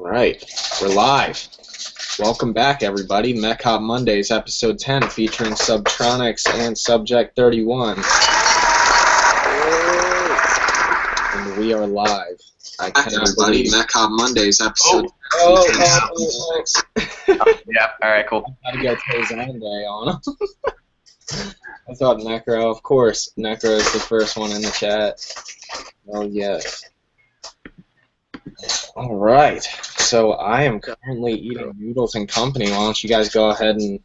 Alright, we're live. Welcome back, everybody. Mech-Hop Mondays, episode 10, featuring Subtronics and Subject 31. And we are live. I cannot believe Mech-Hop Mondays, episode 10. Yeah, alright, cool. I gotta get Tozan Day on him. I thought Necro, of course. Necro is the first one in the chat. Oh, yes. Alright, so I am currently eating noodles and company. Why don't you guys go ahead and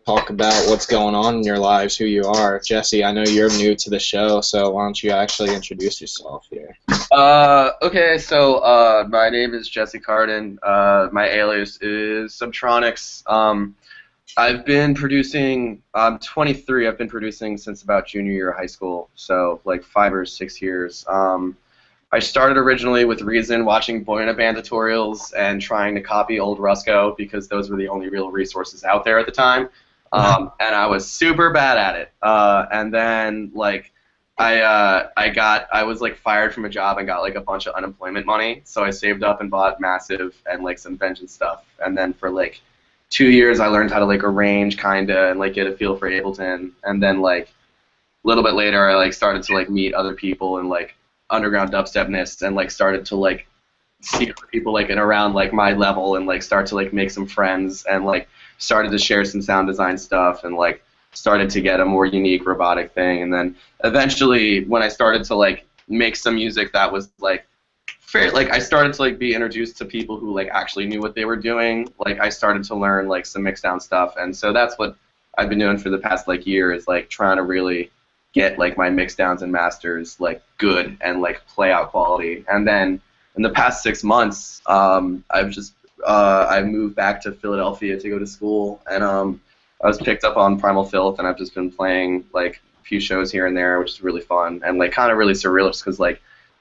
talk about what's going on in your lives, who you are. Jesse, I know you're new to the show, so why don't you actually introduce yourself here? Okay, so my name is Jesse Carden. My alias is Subtronics. I've been producing, I'm 23, I've been producing since about junior year of high school, so like 5 or 6 years. I started originally with Reason, watching Boy in a Band tutorials and trying to copy old Rusco because those were the only real resources out there at the time, and I was super bad at it. And then like I was like fired from a job and got like a bunch of unemployment money, so I saved up and bought Massive and like some Vengeance stuff, and then for like 2 years I learned how to like arrange kinda and like get a feel for Ableton, and then like a little bit later I like started to like meet other people and like underground dubstepnists and like started to like see other people like in around like my level and like start to like make some friends and like started to share some sound design stuff and like started to get a more unique robotic thing, and then eventually when I started to like make some music that was like fair, like I started to like be introduced to people who like actually knew what they were doing. Like I started to learn like some mixdown stuff, and so that's what I've been doing for the past like year, is like trying to really get like my mixdowns and masters like good and like play out quality. And then in the past 6 months, I've just I moved back to Philadelphia to go to school, and I was picked up on Primal Filth, and I've just been playing like a few shows here and there, which is really fun and like kind of really surreal, just because like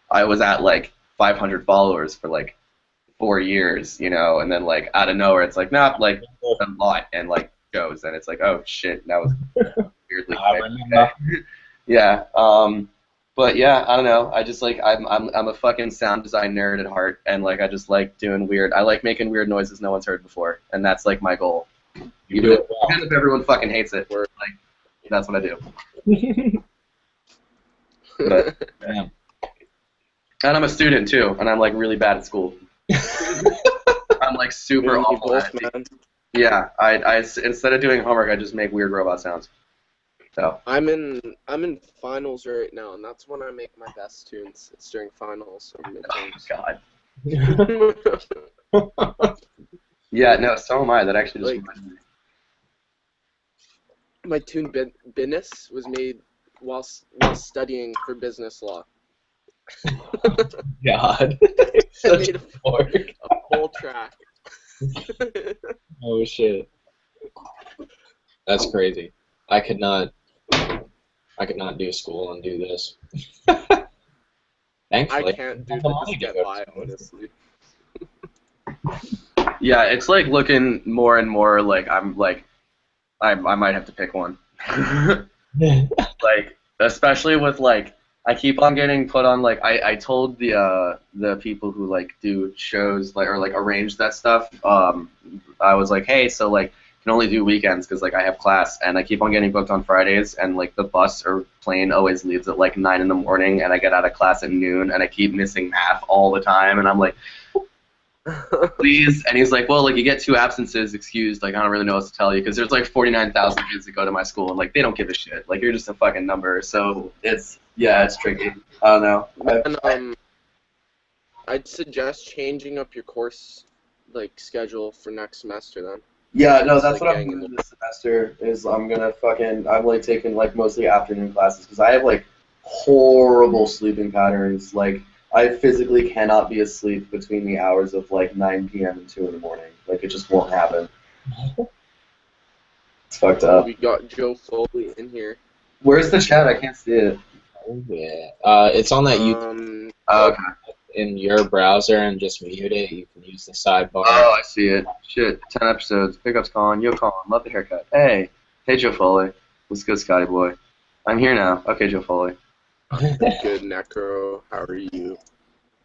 I was at like 500 followers for like 4 years, you know, and then like out of nowhere it's like like a lot and like shows, and it's like, oh shit, that was weirdly quick. Yeah, but yeah, I don't know. I just like I'm a fucking sound design nerd at heart, and like I just like doing weird. I like making weird noises no one's heard before, and that's like my goal. Even if everyone fucking hates it, we're like, that's what I do. But, Damn. and I'm a student too, and I'm like really bad at school. I'm like super awful at it. Yeah, I instead of doing homework, I just make weird robot sounds. So. I'm in finals right now, and that's when I make my best tunes. It's during finals or midterms. Oh God. Yeah, no, so am I. That actually just reminds me. My tune Business was made while studying for business law. God. I made a whole track. Oh shit. That's crazy. I could not do school and do this. Thankfully. I can't do this to get by, honestly. Yeah, it's like looking more and more like I'm like I might have to pick one. Like especially with like I keep on getting put on like I told the people who like do shows like or like arrange that stuff. I was like, hey, so like can only do weekends because like I have class, and I keep on getting booked on Fridays, and like the bus or plane always leaves at like 9 in the morning, and I get out of class at noon, and I keep missing math all the time, and I'm like, please. And he's like, well, like you get 2 absences excused, like I don't really know what to tell you, because there's like 49,000 kids that go to my school, and like they don't give a shit, like you're just a fucking number. So it's tricky. I don't know. And I'd suggest changing up your course like schedule for next semester then. Yeah, no, that's like what I'm doing this semester, is I'm like taking like mostly afternoon classes, because I have like horrible sleeping patterns. Like I physically cannot be asleep between the hours of like 9 p.m. and 2 in the morning. Like it just won't happen. It's fucked up. We got Joe Foley in here. Where's the chat? I can't see it. Oh yeah. It's on that YouTube. Okay. In your browser, and just mute it. You can use the sidebar. Oh, I see it. Shit, 10 episodes. Pickups Colin. Yo, Colin. Love the haircut. Hey. Hey, Joe Foley. What's good, Scotty boy? I'm here now. Okay, Joe Foley. Good, Necro. How are you?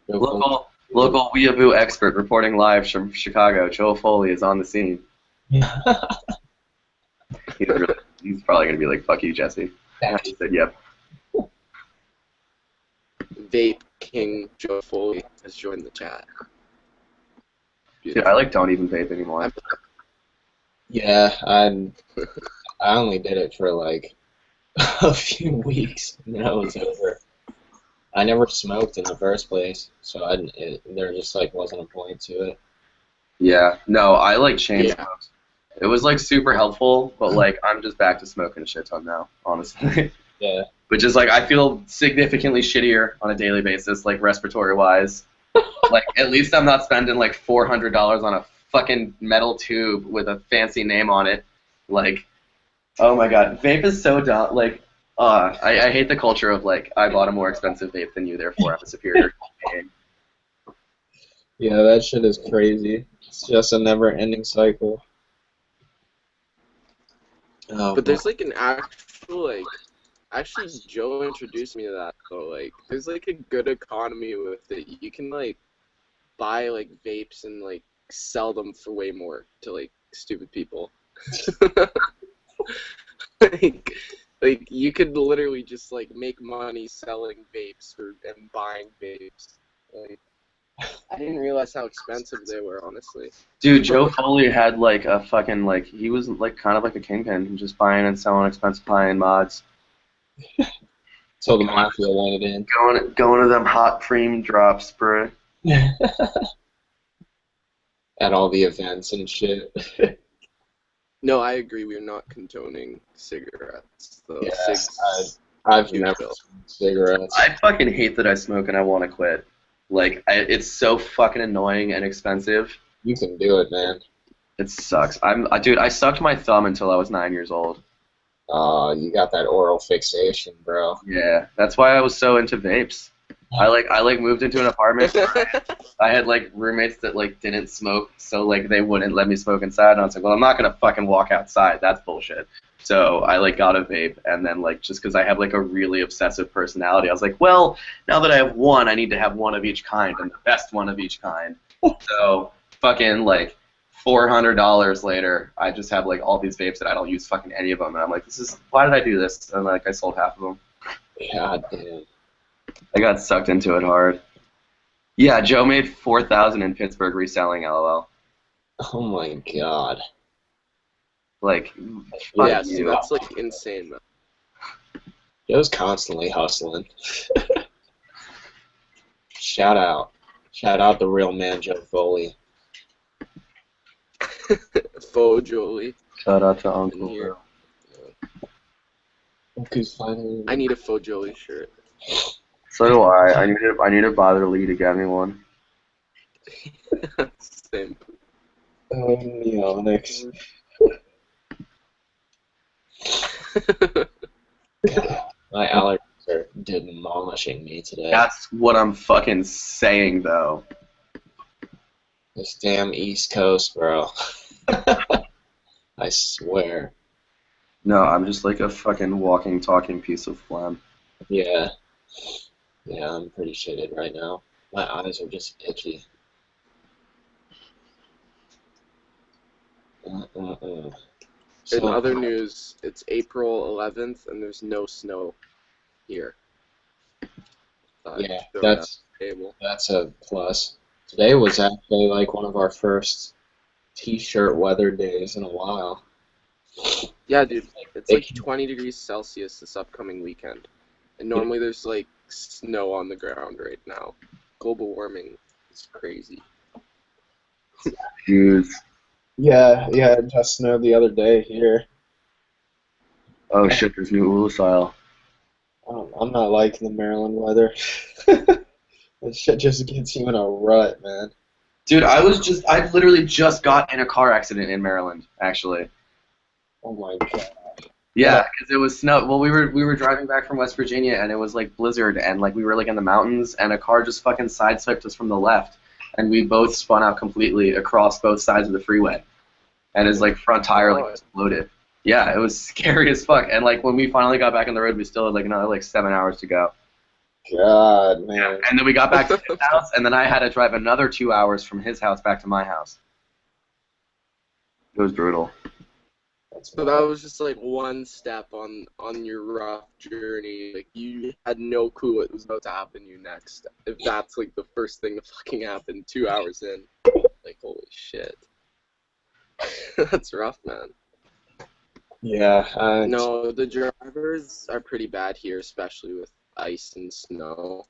Local. Local weeaboo expert reporting live from Chicago. Joe Foley is on the scene. He's probably gonna be like, "Fuck you, Jesse." And he said, "Yep." Vape King Joe Foley has joined the chat. Dude, I don't even vape anymore. Yeah, I only did it for like a few weeks, and then I was over. I never smoked in the first place, so there just like wasn't a point to it. Yeah, no, I like chain Yeah. smokes. It was like super helpful, but like I'm just back to smoking a shit ton now, honestly. Yeah. Which is like I feel significantly shittier on a daily basis, like respiratory wise. Like at least I'm not spending like $400 on a fucking metal tube with a fancy name on it. Like, oh my god, vape is so dumb. Like, I hate the culture of like I bought a more expensive vape than you, therefore I'm a superior human being. Yeah, that shit is crazy. It's just a never-ending cycle. Oh, But there's like an actual like, actually Joe introduced me to that though. Like, there's like a good economy with it. You can like buy like vapes and like sell them for way more to like stupid people. like you could literally just like make money selling vapes and buying vapes. Like, I didn't realize how expensive they were, honestly. Dude, Joe Foley had like a fucking like he was like kind of like a kingpin, just buying and selling expensive high-end mods. So the mafia wanted in. Going to them hot cream drops, bro. At all the events and shit. No, I agree. We're not condoning cigarettes, though. Yeah, Cigs, I've huge never bill. smoked cigarettes. I fucking hate that I smoke and I want to quit. Like, it's so fucking annoying and expensive. You can do it, man. It sucks. Dude, I sucked my thumb until I was 9 years old. You got that oral fixation, bro. Yeah, that's why I was so into vapes. I moved into an apartment. I had like roommates that like didn't smoke, so like they wouldn't let me smoke inside. And I was like, well, I'm not gonna fucking walk outside. That's bullshit. So I like got a vape, and then like just because I have like a really obsessive personality, I was like, well, now that I have one, I need to have one of each kind and the best one of each kind. So fucking like $400 later, I just have like all these vapes that I don't use fucking any of them, and I'm like, why did I do this? And like I sold half of them. God damn. I got sucked into it hard. Yeah, Joe made $4,000 in Pittsburgh reselling LOL. Oh my god. Like, Yeah, fuck so you. that's like insane, man. Joe's constantly hustling. Shout out. Shout out the real man, Joe Foley. Faux Jolie. Shout out to In Uncle here. Bill. Look who's finally. I need a Faux Jolie shirt. So do I. I need to bother Lee to get me one. Same. Oh, Neonics. My allergies are demolishing me today. That's what I'm fucking saying, though. This damn East Coast, bro. I swear. No, I'm just like a fucking walking, talking piece of phlegm. Yeah. Yeah, I'm pretty shitted right now. My eyes are just itchy. In So, other news, it's April 11th and there's no snow here. yeah, Throw that that's on the table. that's a plus. Today was actually like one of our first t-shirt weather days in a while. Yeah, dude, it's like 20 degrees Celsius this upcoming weekend. And normally there's like snow on the ground right now. Global warming is crazy. Dude. Yeah, it just snowed the other day here. Oh shit, there's new Ula style. I'm not liking the Maryland weather. That shit just gets you in a rut, man. Dude, I literally just got in a car accident in Maryland, actually. Oh my god. Yeah, because it was snow. Well, we were driving back from West Virginia, and it was like blizzard, and like we were like in the mountains, and a car just fucking sideswiped us from the left, and we both spun out completely across both sides of the freeway, and his like front tire like exploded. Yeah, it was scary as fuck. And like when we finally got back on the road, we still had like another like 7 hours to go. God, man. And then we got back to his house, and then I had to drive another 2 hours from his house back to my house. It was brutal. So that was just like one step on your rough journey. Like you had no clue what was about to happen to you next. If that's like the first thing to fucking happen 2 hours in, like holy shit, that's rough, man. Yeah. No, the drivers are pretty bad here, especially with ice and snow.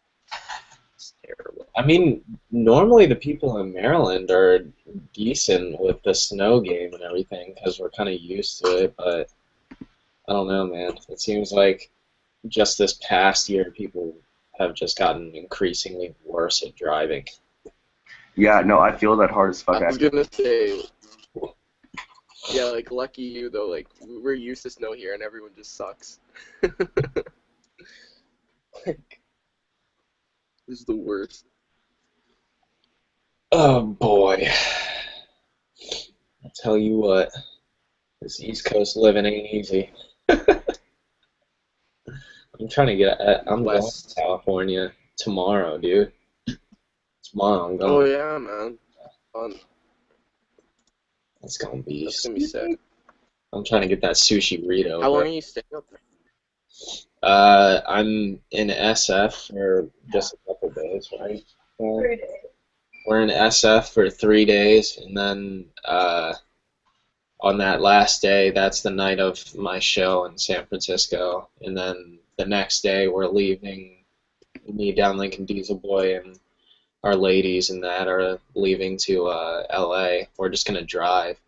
It's terrible. I mean, normally the people in Maryland are decent with the snow game and everything because we're kind of used to it, but I don't know, man. It seems like just this past year, people have just gotten increasingly worse at driving. Yeah, no, I feel that hard as fuck. I was gonna say, yeah, like lucky you though. Like we're used to snow here, and everyone just sucks. Like, this is the worst. Oh boy. I'll tell you what, this East Coast living ain't easy. I'm trying to I'm going to California tomorrow, dude. Tomorrow I'm going. Oh yeah, man. Fun. It's gonna be. That's gonna be sick. I'm trying to get that sushi burrito. How long are you staying up there? I'm in SF for just a couple days, right? 3 days. We're in SF for 3 days, and then on that last day, that's the night of my show in San Francisco, and then the next day we're leaving. Me, Down Lincoln Diesel Boy, and our ladies and that are leaving to LA. We're just gonna drive,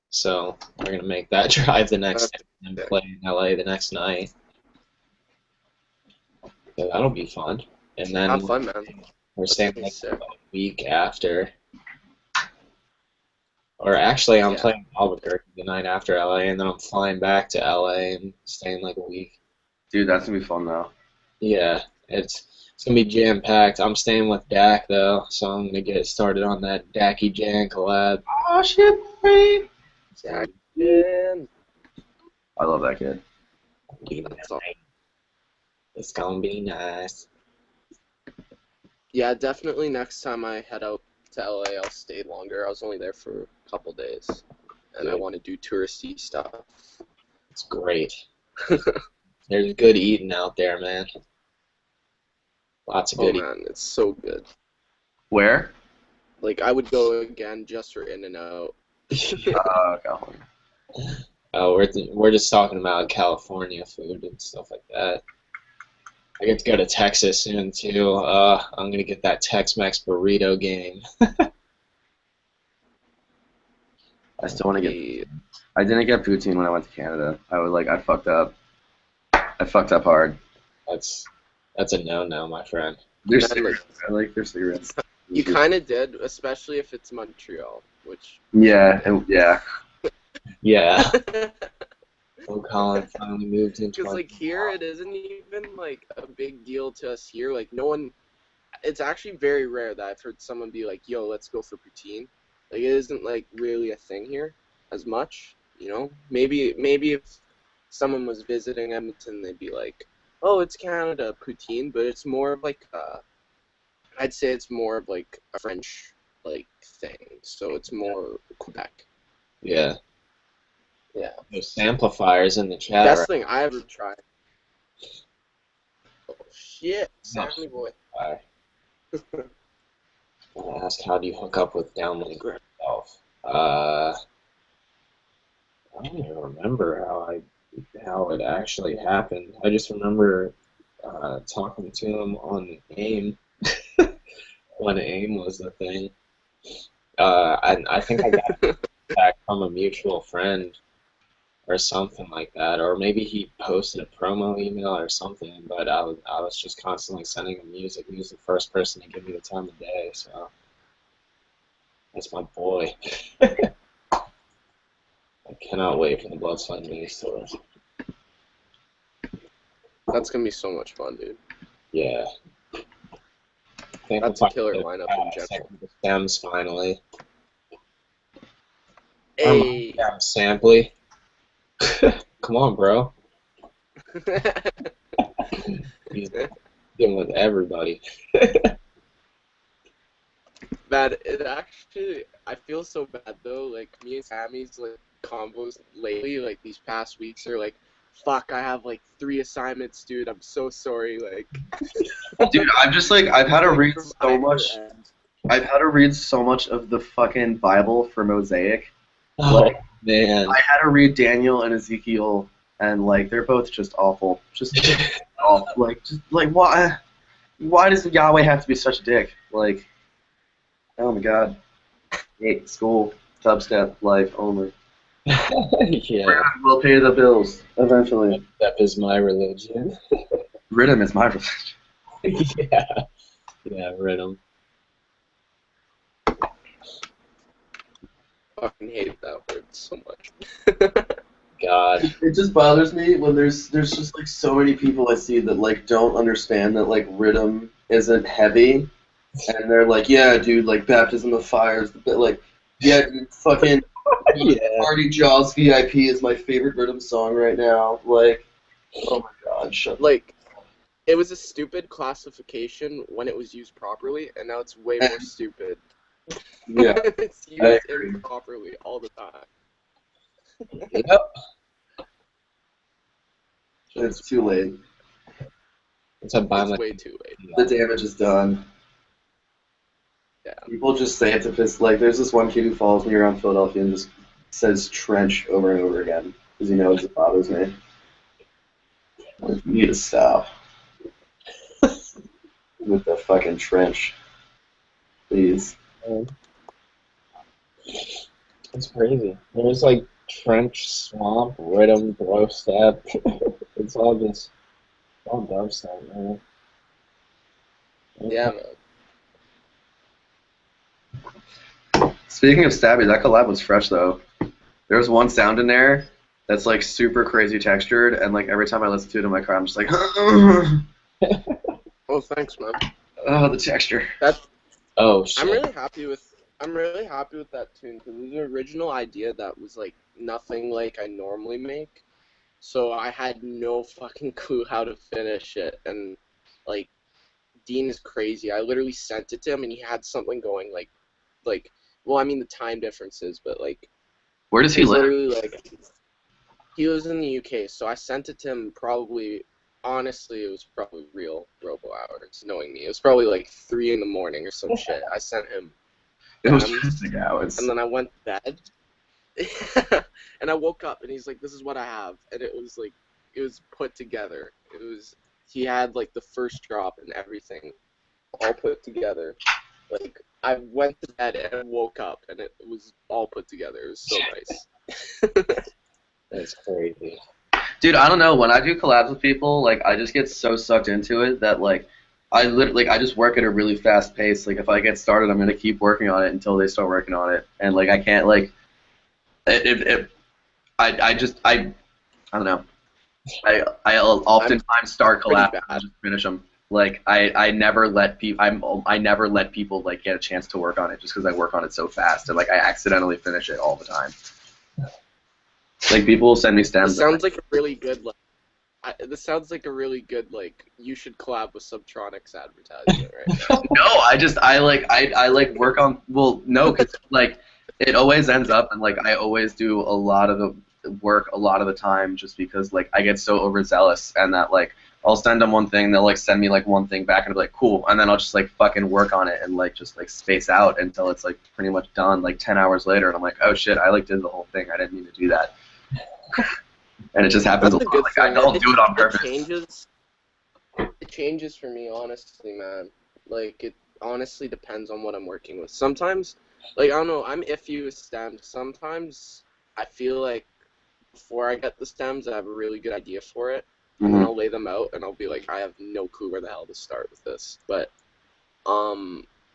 so we're gonna make that drive the next day and play in LA the next night. So that'll be fun. And then Have fun, man. we're staying That's like sick. a week after. Or actually, I'm playing Albuquerque the night after LA, and then I'm flying back to LA and staying like a week. Dude, that's gonna be fun though. Yeah, it's gonna be jam packed. I'm staying with Dak though, so I'm gonna get started on that Dacky Jan collab. Oh shit, man. Jack, man. I love that kid. That's all. It's gonna be nice. Yeah, definitely next time I head out to LA, I'll stay longer. I was only there for a couple days, and I want to do touristy stuff. It's great. There's good eating out there, man. Lots of Oh good eating. man, it's so good. Where? Like I would go again just for In-N-Out. California. Oh, we're just talking about California food and stuff like that. I get to go to Texas soon too. I'm gonna get that Tex-Mex burrito game. I still want to get. I didn't get poutine when I went to Canada. I fucked up. I fucked up hard. That's a no-no, my friend. They're Man, cigarettes. I like their cigarettes. You kind of did, especially if it's Montreal, which. Yeah, yeah. Yeah. Oh, Colin finally moved into. Because like here, it isn't even like a big deal to us here. Like no one. It's actually very rare that I've heard someone be like, "Yo, let's go for poutine." Like it isn't like really a thing here as much, you know. Maybe if someone was visiting Edmonton, they'd be like, "Oh, it's Canada, poutine," but it's more of like I'd say it's more of like a French like thing. So it's more Quebec. Yeah. Yeah. There's amplifiers in the chat. Best Right? thing I ever tried. Oh shit, No. Sammy boy. I ask, how do you hook up with Downlink yourself? I don't even remember how it actually happened. I just remember talking to him on AIM when AIM was the thing. I think I got it back from a mutual friend or something like that, or maybe he posted a promo email or something. But I was just constantly sending him music. He was the first person to give me the time of day, so that's my boy. I cannot wait for the Blood, Sweat, and Mini stores. That's gonna be so much fun, dude. Yeah. That's a killer lineup in general. The stems finally. Hey. Sampley. Come on, bro. Dealing with everybody. Man, it actually, I feel so bad though. Like me and Sammy's like combos lately, like these past weeks are like, fuck, I have like 3 assignments, dude. I'm so sorry. Like, Dude, I'm just like I've had to like read from so either much. end. I've had to read so much of the fucking Bible for Mosaic. Oh Like man. I had to read Daniel and Ezekiel, and like they're both just awful. Just awful. Just like why? Why does Yahweh have to be such a dick? Like, oh my God. Hate school, dubstep, life only. Yeah. We'll pay the bills eventually. That is my religion. Rhythm is my religion. Yeah. Yeah, rhythm. Fucking hate that word so much. God. It just bothers me when there's just like so many people I see that like don't understand that like rhythm isn't heavy, and they're like, yeah, dude, like baptism of fire is the bit like, yeah, dude, fucking Yeah. Party Jaws VIP is my favorite rhythm song right now. Like, oh my God, shut. Like, it was a stupid classification when it was used properly, and now it's way more stupid. Yeah, It's I used agree. improperly all the time. Yep. It's too late. It's a buy It's my way too late. The damage is done. Yeah. People just say it to piss. Like, there's this one kid who follows me around Philadelphia and just says trench over and over again because he knows it bothers me. Like, you need to stop with the fucking trench, please. It's crazy. There's like trench, swamp, rhythm, bro step. It's all dubstep, man. Yeah, man. Speaking of Stabby, that collab was fresh though. There was one sound in there that's like super crazy textured, and like every time I listen to it in my car, I'm just like, oh, Oh, thanks, man. the texture. Oh shit. I'm really happy with that tune because it was an original idea that was like nothing like I normally make. So I had no fucking clue how to finish it, and like Dean is crazy. I literally sent it to him, and he had something going like well, I mean the time differences, but like Where does it he was live? literally like he was in the UK, so I sent it to him probably. Honestly, it was probably real robo hours, knowing me. It was probably like 3 in the morning or some shit. I sent him It was stems, just hours. and then I went to bed. And I woke up, and he's like, "This is what I have," and it was like, it was put together. He had like the first drop and everything, all put together. Like I went to bed and woke up, and it was all put together. It was so nice. That's crazy. Dude, I don't know. When I do collabs with people, like I just get so sucked into it that like I just work at a really fast pace. Like if I get started, I'm gonna keep working on it until they start working on it. And like I can't like I don't know. I'll oftentimes start pretty collabs bad. and just finish them. Like I never let I never let people like get a chance to work on it just because I work on it so fast and like I accidentally finish it all the time. Like people will send me stems. This sounds like a really good this sounds like a really good like you should collab with Subtronics advertisement right now. No, I like work on no, 'cause like it always ends up and like I always do a lot of the work a lot of the time just because like I get so overzealous and that like I'll send them one thing, they'll like send me like one thing back and I'll be like cool, and then I'll just like fucking work on it and like just like space out until it's like pretty much done like 10 hours later and I'm like, oh shit, I like did the whole thing, I didn't mean to do that. And it just happens That's a a lot. good Like thing. I don't do it on purpose. It changes for me, honestly, man. Like, it honestly depends on what I'm working with. Sometimes, like, I don't know, I'm iffy with stems. Sometimes I feel like before I get the stems, I have a really good idea for it, and then Mhm. I'll lay them out, and I'll be like, I have no clue where the hell to start with this. But, I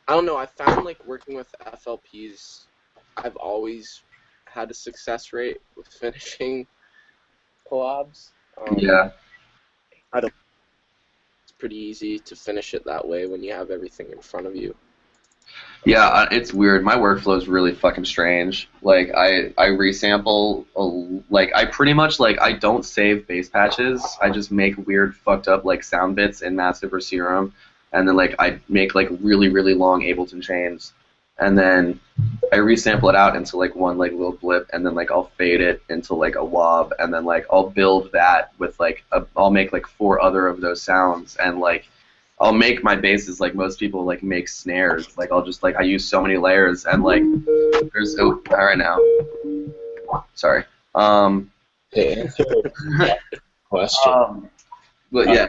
don't know, I found, like, working with FLPs, I've always had a success rate with finishing collabs. Yeah. It's pretty easy to finish it that way when you have everything in front of you. Yeah, it's weird. My workflow is really fucking strange. Like I resample like I pretty much like I don't save bass patches. I just make weird fucked up like sound bits in Massive or Serum, and then like I make like really long Ableton chains, and then I resample it out into like one like little blip, and then like I'll fade it into like a wob, and then like I'll build that with like I'll make like 4 other of those sounds, and like I'll make my basses like most people like make snares. Like I'll just like I use so many layers, and like there's all right now. Sorry. To answer that question. But yeah.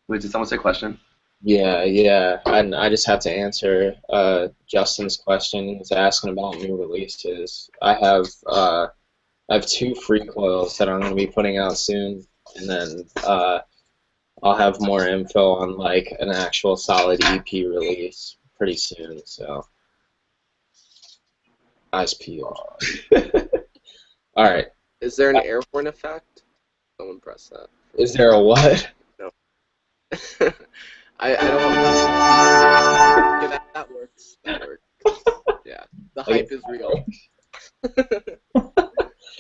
Wait, did someone say question? Yeah. I just have to answer Justin's question. He's asking about new releases. I have 2 free coils that I'm going to be putting out soon, and then I'll have more info on like an actual solid EP release pretty soon. So, eyes peeled. All right. Is there an air horn effect? Someone press that. Is there a what? No. I don't know. Yeah, that works. That works. Yeah, the hype is real.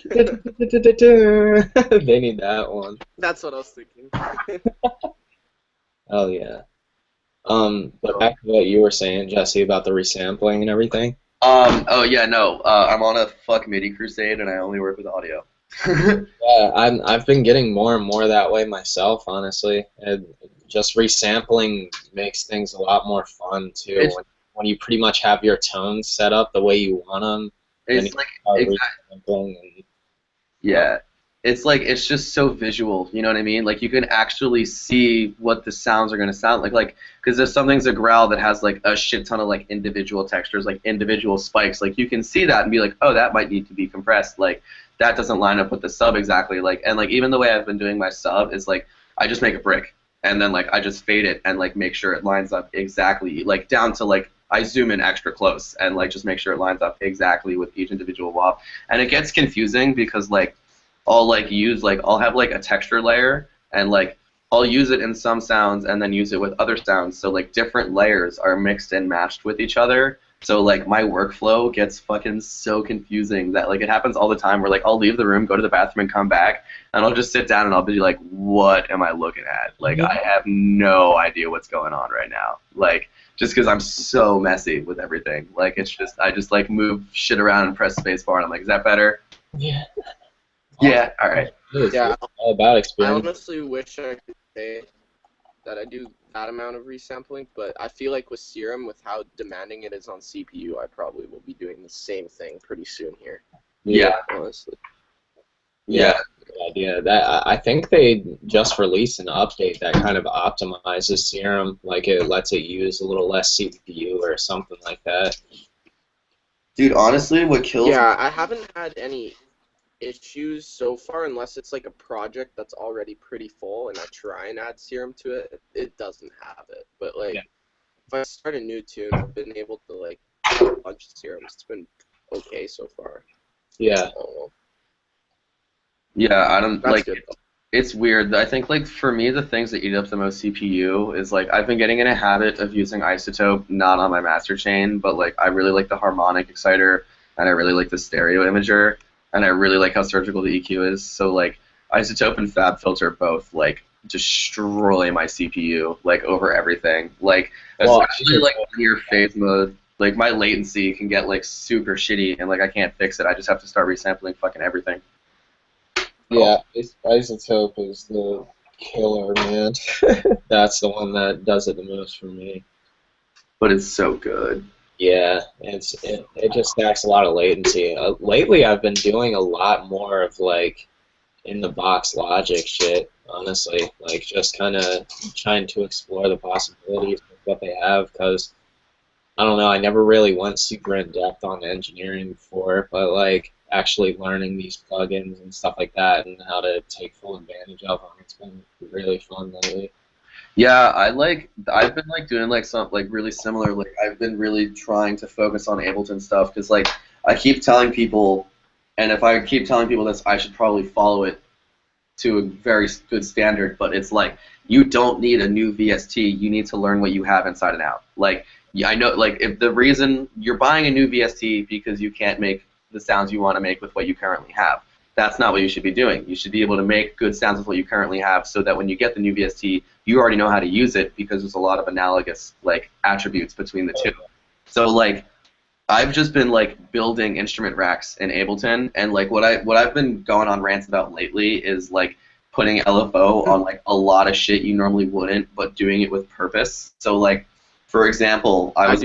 They need that one. That's what I was thinking. Oh yeah. But back to what you were saying, Jesse, about the resampling and everything. Oh yeah, no. I'm on a fuck MIDI crusade, and I only work with audio. Yeah, I've been getting more and more that way myself, honestly. And just resampling makes things a lot more fun too. When you pretty much have your tones set up the way you want them. It's like exactly. Yeah. It's like it's just so visual, you know what I mean? Like you can actually see what the sounds are gonna sound like because if something's a growl that has like a shit ton of like individual textures, like individual spikes, like you can see that and be like, oh, that might need to be compressed. Like that doesn't line up with the sub exactly. Like and like even the way I've been doing my sub is like I just make a brick and then like I just fade it and like make sure it lines up exactly, like down to like I zoom in extra close and like just make sure it lines up exactly with each individual wop. And it gets confusing because like I'll like use like I'll have like a texture layer and like I'll use it in some sounds and then use it with other sounds. So like different layers are mixed and matched with each other. So like my workflow gets fucking so confusing that like it happens all the time where like I'll leave the room, go to the bathroom and come back and I'll just sit down and I'll be like, what am I looking at? Like I have no idea what's going on right now. Like just because I'm so messy with everything. Like it's just I just like move shit around and press spacebar and I'm like, is that better? Yeah. Yeah, all right. Yeah, It's all about I experience. honestly wish I could say that I do that amount of resampling, but I feel like with Serum, with how demanding it is on CPU, I probably will be doing the same thing pretty soon here. Yeah. Honestly. Yeah. Good idea. That I think they just released an update that kind of optimizes Serum, like it lets it use a little less CPU or something like that. Dude, honestly, what kills Yeah, I haven't had any issues so far unless it's like a project that's already pretty full and I try and add Serum to it. It doesn't have it. But like if I start a new tune, I've been able to like add a bunch of Serums. It's been okay so far. Yeah. Yeah, I don't That's like good. it's weird. I think like for me the things that eat up the most CPU is like I've been getting in a habit of using isotope not on my master chain, but like I really like the harmonic exciter and I really like the stereo imager and I really like how surgical the EQ is. So like isotope and fab filter both like destroy my CPU like over everything. Like especially like in your phase mode, like my latency can get like super shitty and like I can't fix it. I just have to start resampling fucking everything. Yeah, isotope is the killer, man. That's the one that does it the most for me. But it's so good. Yeah, it just stacks a lot of latency. Lately, I've been doing a lot more of like in the box logic shit. Honestly, like just kind of trying to explore the possibilities of what they have. Because I don't know, I never really went super in depth on engineering before, but like actually learning these plugins and stuff like that and how to take full advantage of them, it's been really fun lately. Yeah, I've been like doing like some like really similar like I've been really trying to focus on Ableton stuff because like I keep telling people, and if I keep telling people this, I should probably follow it to a very good standard. But it's like you don't need a new VST. You need to learn what you have inside and out. Like yeah, I know, like, if the reason you're buying a new VST because you can't make the sounds you want to make with what you currently have. That's not what you should be doing. You should be able to make good sounds with what you currently have so that when you get the new VST, you already know how to use it because there's a lot of analogous, like, attributes between the two. So, like, I've just been, like, building instrument racks in Ableton, and, like, what I've been going on rants about lately is, like, putting LFO on, like, a lot of shit you normally wouldn't, but doing it with purpose. So, like, for example, I was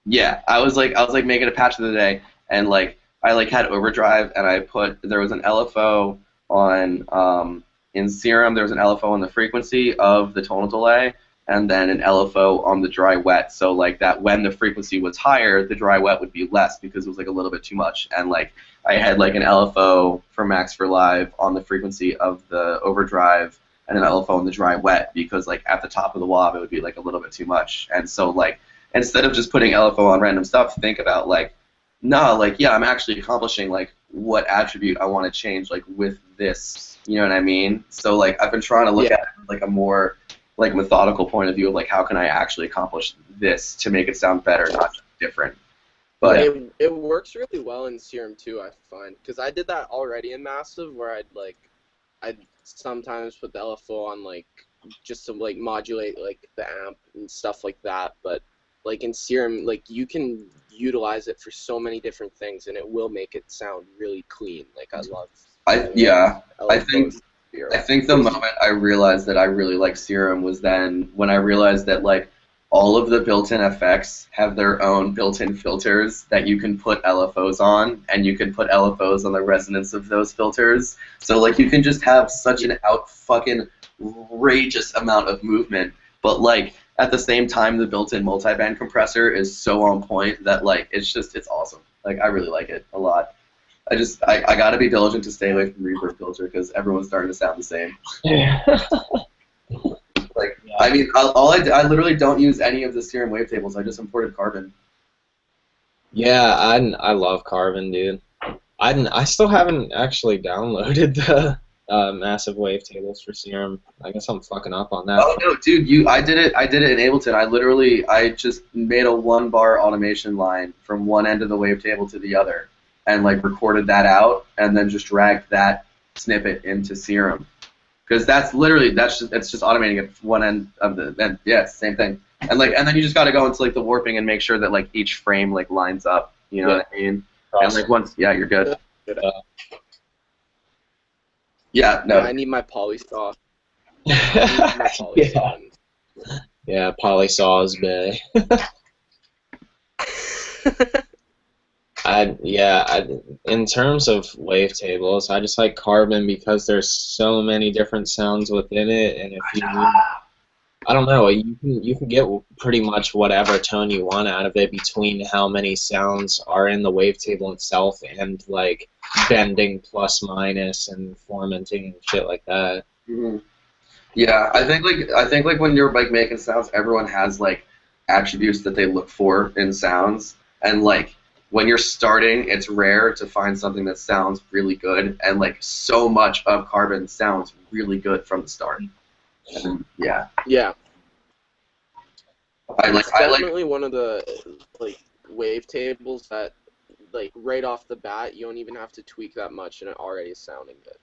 making a patch the other day, and like I like had overdrive, and there was an LFO on in Serum, there was an LFO on the frequency of the tonal delay, and then an LFO on the dry wet. So like that when the frequency was higher, the dry wet would be less because it was like a little bit too much. And like I had like an LFO for Max for Live on the frequency of the overdrive, and an LFO on the dry wet because like at the top of the WAV it would be like a little bit too much. And so like instead of just putting LFO on random stuff, think about like, no, like yeah, I'm actually accomplishing like what attribute I want to change like with this. You know what I mean? So like I've been trying to look at like a more like methodical point of view of like how can I actually accomplish this to make it sound better, not just different. But it works really well in Serum too, I find, because I did that already in Massive where I'd sometimes put the LFO on like just to like modulate like the amp and stuff like that, but like in Serum, like you can utilize it for so many different things and it will make it sound really clean. Like I love I think the moment I realized that I really like Serum was then when I realized that like all of the built-in effects have their own built-in filters that you can put LFOs on, and you can put LFOs on the resonance of those filters. So like you can just have such an fucking outrageous amount of movement, but like at the same time the built-in multiband compressor is so on point that like it's awesome. Like I really like it a lot. I gotta be diligent to stay away from reverb filter because everyone's starting to sound the same. Like, yeah. I mean, I literally don't use any of the Serum wavetables. I just imported Carbon. Yeah, I love Carbon, dude. I still haven't actually downloaded the massive wavetables for Serum. I guess I'm fucking up on that. Oh no, dude! I did it in Ableton. I just made a 1-bar automation line from one end of the wavetable to the other, and like recorded that out, and then just dragged that snippet into Serum. Because it's just automating it from one end of the then yeah, it's the same thing. And then you just gotta go into like the warping and make sure that like each frame like lines up. You know what I mean? Awesome. And like once you're good. Yeah, no. Yeah, I need my polysaw. Yeah, polysaws, bae. In terms of wavetables, I just like Carbon because there's so many different sounds within it, and if you, I don't know, you can get pretty much whatever tone you want out of it between how many sounds are in the wavetable itself and like bending plus minus and formatting and shit like that. Mm-hmm. Yeah, I think like when you're like making sounds, everyone has like attributes that they look for in sounds, and like when you're starting, it's rare to find something that sounds really good, and like so much of Carbon sounds really good from the start. And, yeah. Yeah. It's definitely one of the like wavetables that like right off the bat you don't even have to tweak that much and it already is sounding good.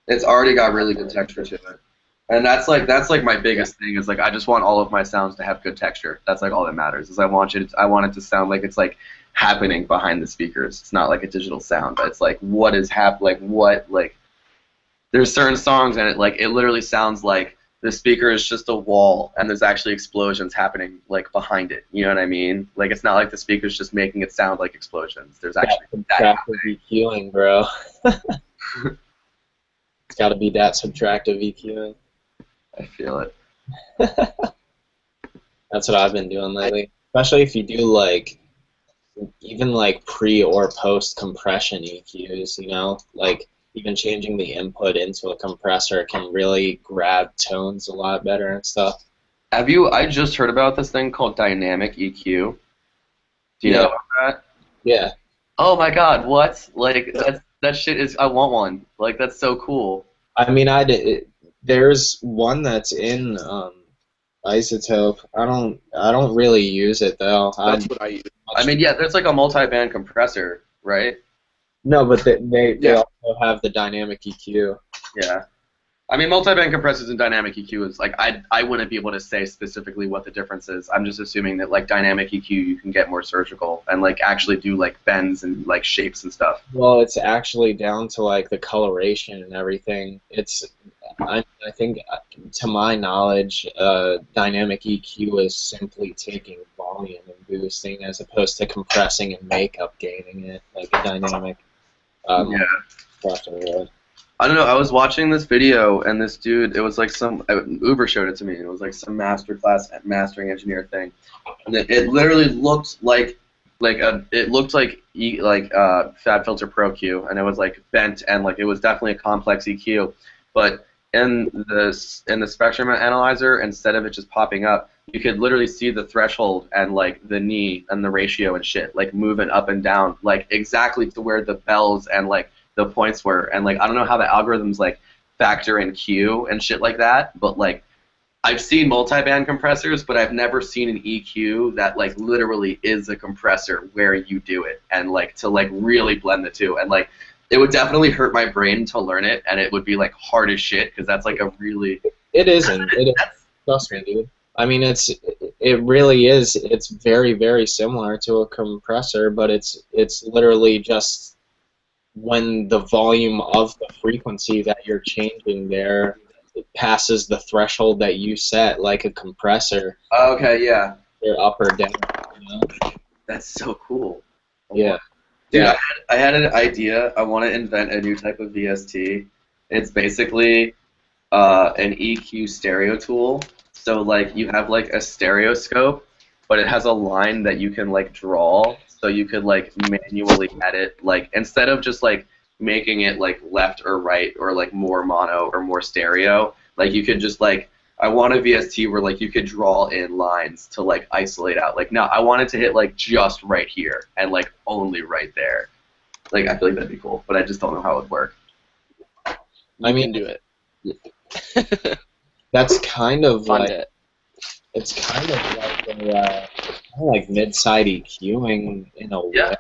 It's already got really good texture to it. And that's like my biggest thing is like I just want all of my sounds to have good texture. That's like all that matters. Is I want it to sound like it's like happening behind the speakers. It's not like a digital sound, but it's like what is there's certain songs and it literally sounds like the speaker is just a wall and there's actually explosions happening like behind it. You know what I mean? Like it's not like the speaker's just making it sound like explosions. There's actually subtractive EQing, bro. It's got to be that subtractive EQing. I feel it. That's what I've been doing lately, especially if you do like even like pre or post compression EQs. You know, like even changing the input into a compressor can really grab tones a lot better and stuff. I just heard about this thing called dynamic EQ. Do you know about that? Yeah. Oh my god, what? Like that shit is, I want one. Like that's so cool. I mean, there's one that's in Isotope. I don't really use it though. That's what I use. I mean, yeah, there's like a multi-band compressor, right? No, but they Yeah. also have the dynamic EQ. Yeah. I mean, multi-band compressors and dynamic EQ is like I wouldn't be able to say specifically what the difference is. I'm just assuming that like dynamic EQ you can get more surgical and like actually do like bends and like shapes and stuff. Well, it's actually down to like the coloration and everything. I think, to my knowledge, dynamic EQ is simply taking volume and boosting as opposed to compressing and makeup gaining it like a dynamic Yeah. compressor would. I don't know. I was watching this video, and this dude, it was like some Uber showed it to me. And it was like some masterclass mastering engineer thing, and it literally looked like Fab Filter Pro Q, and it was like bent, and like it was definitely a complex EQ, but in the spectrum analyzer, instead of it just popping up, you could literally see the threshold and like the knee and the ratio and shit like moving up and down, like exactly to where the bells and like the points were, and like I don't know how the algorithms like factor in Q and shit like that, but like I've seen multi-band compressors, but I've never seen an EQ that like literally is a compressor where you do it and like to like really blend the two, and like it would definitely hurt my brain to learn it, and it would be like hard as shit because that's like a really It isn't. It is. Trust me, dude. I mean, it really is. It's very, very similar to a compressor, but it's literally just when the volume of the frequency that you're changing there passes the threshold that you set, like a compressor. Okay, yeah. They're up or down. You know? That's so cool. Yeah. Dude, Yeah. I had an idea. I want to invent a new type of VST. It's basically an EQ stereo tool. So like you have like a stereoscope, but it has a line that you can like draw. So you could like manually edit, like instead of just like making it like left or right or like more mono or more stereo, like you could just like I want a VST where like you could draw in lines to like isolate out. Like no, I want it to hit like just right here and like only right there. Like I feel like that'd be cool, but I just don't know how it would work. I mean, You can do it. that's kind of Fund like it. it's kind of like mid-side EQing in a way.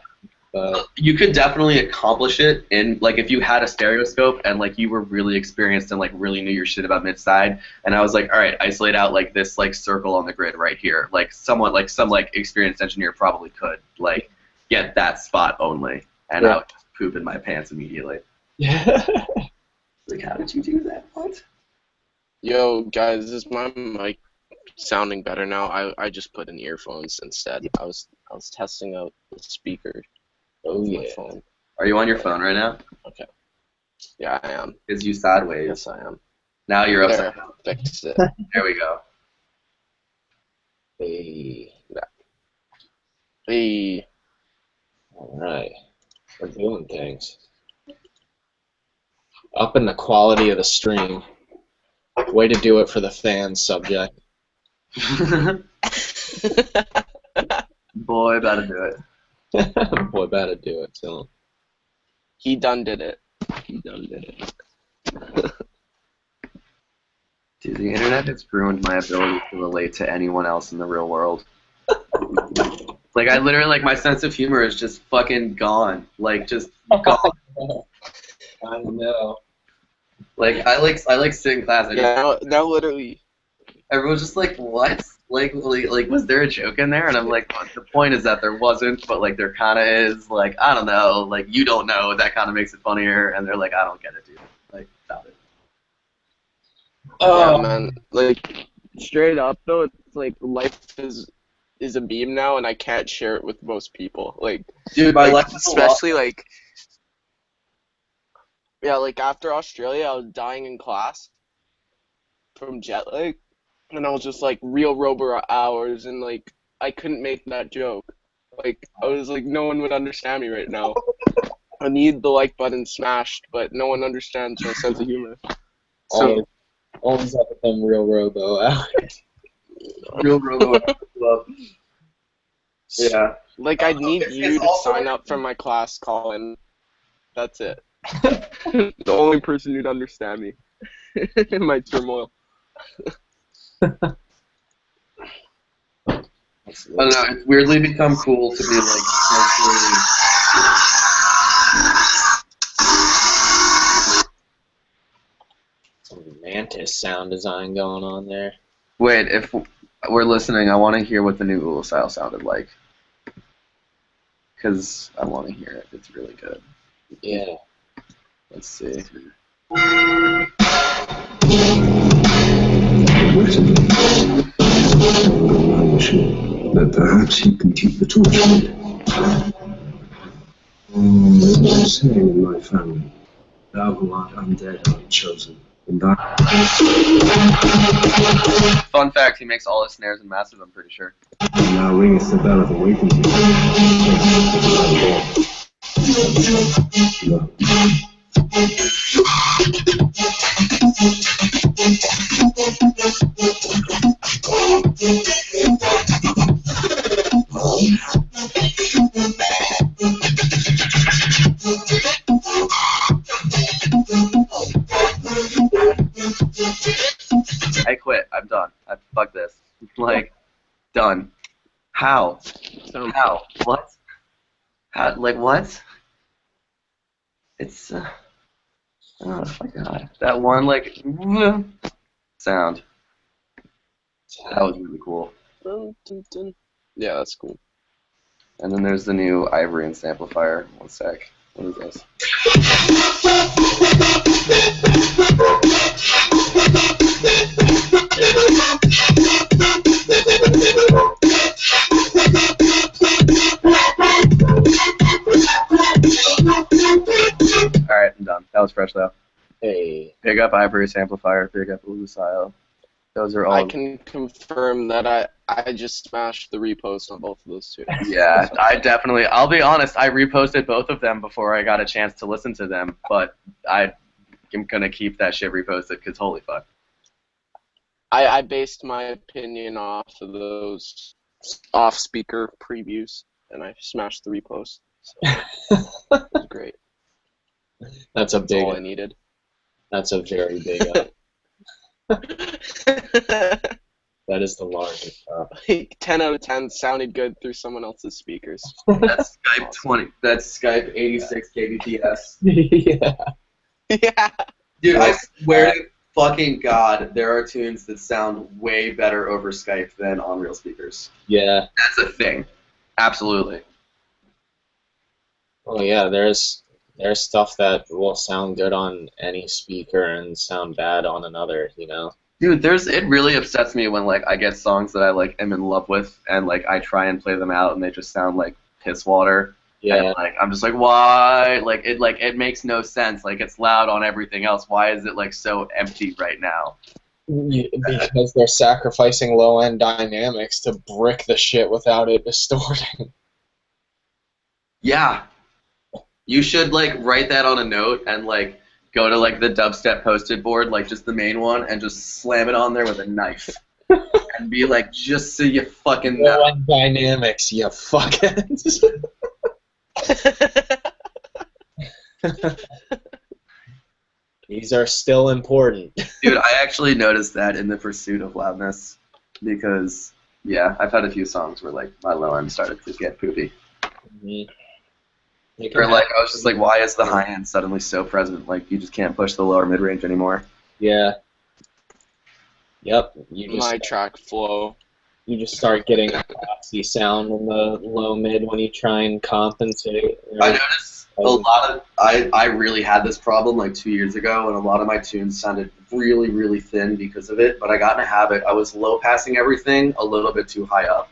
But You could definitely accomplish it in like if you had a stereoscope and like you were really experienced and like really knew your shit about mid-side, and I was like, all right, isolate out like this like circle on the grid right here. Like somewhat like some like experienced engineer probably could like get that spot only, and I would just poop in my pants immediately. yeah. Like, how did you do that? What? Yo, guys, is my mic sounding better now? I just put in earphones instead. I was testing out the speaker Oh of my yeah. phone. Are you on your phone right now? Okay. Yeah, I am. Is you sideways? Yes, I am. Now you're upside There, down. fixed it. There we go. Hey. Hey, All right. We're doing things. Upping the quality of the stream. Way to do it for the fans, subject. Boy, about to do it. Boy, better do it. So he done did it. he done did it. Dude, the internet has ruined my ability to relate to anyone else in the real world. Like, I literally, like, my sense of humor is just fucking gone. Like, just gone. I know. Like, I like sit in class. Now literally. Everyone's just like, what? Like, was there a joke in there? And I'm like, well, the point is that there wasn't, but, like, there kind of is. Like, I don't know. Like, you don't know. That kind of makes it funnier. And they're like, I don't get it, dude. Like, stop it. Yeah, man. Like, straight up, though, it's like life is a meme now, and I can't share it with most people. Like, Dude, my like, life is a lot. especially, like, yeah, like, after Australia, I was dying in class from jet lag, and I was just, like, real robo hours, and, like, I couldn't make that joke. Like, I was like, no one would understand me right now. I need the like button smashed, but no one understands my sense of humor. So, Always up with them real robo hours. Real robo love. Yeah. like, I'd need It's you to also- sign up for my class call-in. That's it. The only person who'd understand me in my turmoil. I don't know. It's weirdly become cool to be like essentially. Some mantis sound design going on there. Wait, if we're listening, I want to hear what the new Ulu style sounded like. Because I want to hear it. It's really good. Yeah. Let's see. But perhaps you can keep the torch lit. There's a saying in my family, thou who art undead art chosen. And I... Fun fact, he makes all his snares in massive, I'm pretty sure. And now ringeth the bell of awakening. I quit. I'm done. Fuck this. Like, done. How? How? What? How? Like, what? It's, oh my god. That one, like, sound. That was really cool. Dun, dun, dun. Yeah, that's cool. And then there's the new Ivory and Samplifier. One sec. What is this? Alright, I'm done. That was fresh though. Hey. Big up Ivory Amplifier, big up Ulusile. Those are all. I can confirm that I just smashed the repost on both of those two. Yeah, I definitely. I'll be honest. I reposted both of them before I got a chance to listen to them, but I'm gonna keep that shit reposted because holy fuck. I based my opinion off of those off-speaker previews, and I smashed the repost. So it was great. That's a That's big. all I needed. That's a very big. That is the largest. Like 10 out of 10 sounded good through someone else's speakers. That's Skype 20. That's Skype 86 kbps. Yeah. Yeah. Dude, I swear to fucking God, there are tunes that sound way better over Skype than on real speakers. Yeah. That's a thing. Absolutely. Oh yeah, there's stuff that will sound good on any speaker and sound bad on another, you know. Dude, it really upsets me when like I get songs that I like am in love with and like I try and play them out and they just sound like piss water. Yeah. And, like I'm just like, why? Like it makes no sense. Like it's loud on everything else. Why is it like so empty right now? Because they're sacrificing low-end dynamics to brick the shit without it distorting. Yeah. You should like write that on a note and like go to like the dubstep posted board, like just the main one, and just slam it on there with a knife. And be like, just so you fucking know. Low-end dynamics, you fuckheads. These are still important. Dude, I actually noticed that in the pursuit of loudness because, yeah, I've had a few songs where like my low end started to get poopy. Mm-hmm. Or like I was just like, why is the high end suddenly so present? Like you just can't push the lower mid range anymore. Yeah. Yep. My track flow. You just start getting a boxy sound in the low mid when you try and compensate. I noticed a lot of I really had this problem like 2 years ago, and a lot of my tunes sounded really, really thin because of it. But I got in a habit. I was low passing everything a little bit too high up.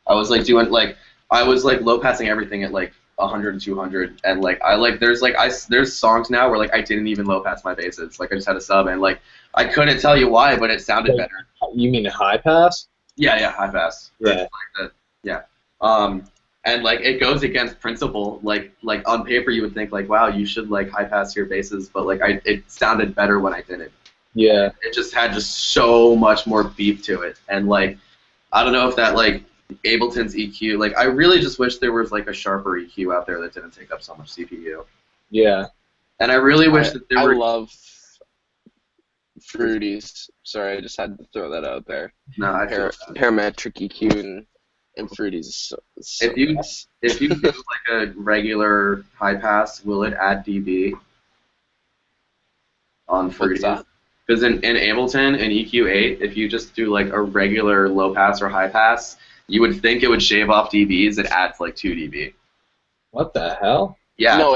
I was like doing like I was like low passing everything at like 100 and 200, and like I like there's songs now where like I didn't even low pass my basses. Like I just had a sub, and like I couldn't tell you why, but it sounded better. You mean a high pass? Yeah, high pass. Yeah. Like that. Yeah. And like it goes against principle. Like on paper you would think like, wow, you should like high pass your basses, but like it sounded better when I didn't. Yeah. It just had so much more beef to it, and like I don't know if that like Ableton's EQ. Like I really just wish there was like a sharper EQ out there that didn't take up so much CPU. Yeah. And I really wish that there were. I love Fruities. Sorry, I just had to throw that out there. No, I feel that. Parametric EQ and And Fruity's so If you nice. if you do like a regular high pass, will it add dB on What's Fruity? that? Because in Ableton and EQ8, if you just do like a regular low pass or high pass, you would think it would shave off dBs. It adds like 2 dB. What the hell? Yeah. No,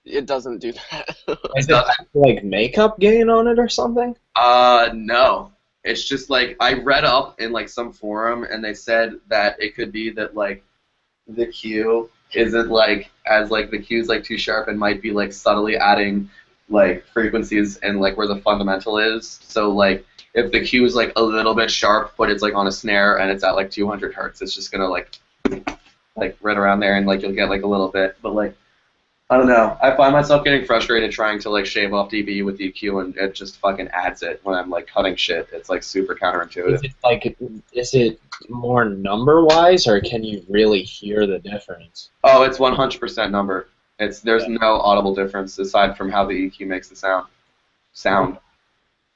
it doesn't do that. Is it like makeup gain on it or something? No. It's just like I read up in like some forum and they said that it could be that like the Q isn't like as like the Q's like too sharp and might be like subtly adding like frequencies and like where the fundamental is. So like if the Q is like a little bit sharp but it's like on a snare and it's at like 200 hertz, it's just gonna like right around there and like you'll get like a little bit. But like I don't know. I find myself getting frustrated trying to like shave off dB with EQ, and it just fucking adds it when I'm like cutting shit. It's like super counterintuitive. Is it more number wise, or can you really hear the difference? Oh, it's 100% number. There's no audible difference aside from how the EQ makes the sound.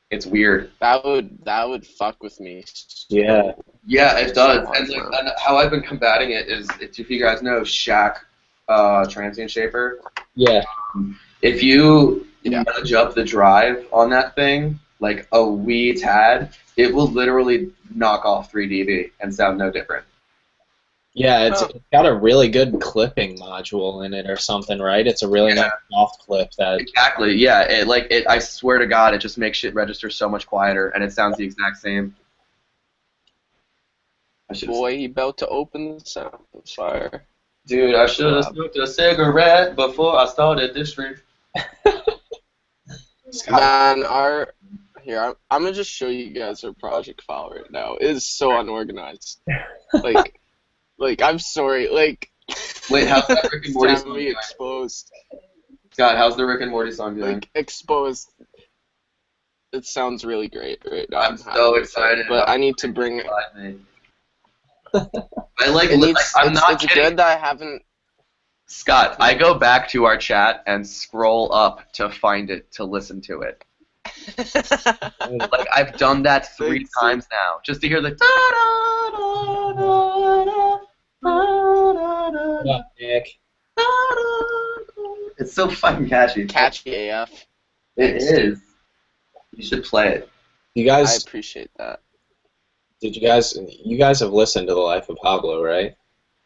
It's weird. That would fuck with me. Yeah. Yeah, it does. So And like hard, and how I've been combating it is if you guys know Shaq transient shaper. Yeah. If you Yeah. nudge up the drive on that thing like a wee tad, it will literally knock off 3 dB and sound no different. Yeah, it's got a really good clipping module in it or something, right? It's a really nice soft clip that. Exactly. Yeah. I swear to God, it just makes shit register so much quieter, and it sounds the exact same. Boy, he about to open the amplifier. Dude, I should have smoked a cigarette before I started this stream. Man, I'm gonna just show you guys our project file right now. It is so unorganized. Like I'm sorry. Like. Wait, how's that Rick and Morty song me doing? exposed. Scott, how's the Rick and Morty song doing? Like exposed. It sounds really great right now. I'm so excited. But I need to bring it. I like. I'm not kidding. Good that I haven't. Scott, I go back to our chat and scroll up to find it to listen to it. Like I've done that 3 times now, just to hear the. What up, Nick? It's so fucking catchy. Catchy AF. It is. You should play it. You I guys, appreciate that. you guys have listened to The Life of Pablo, right?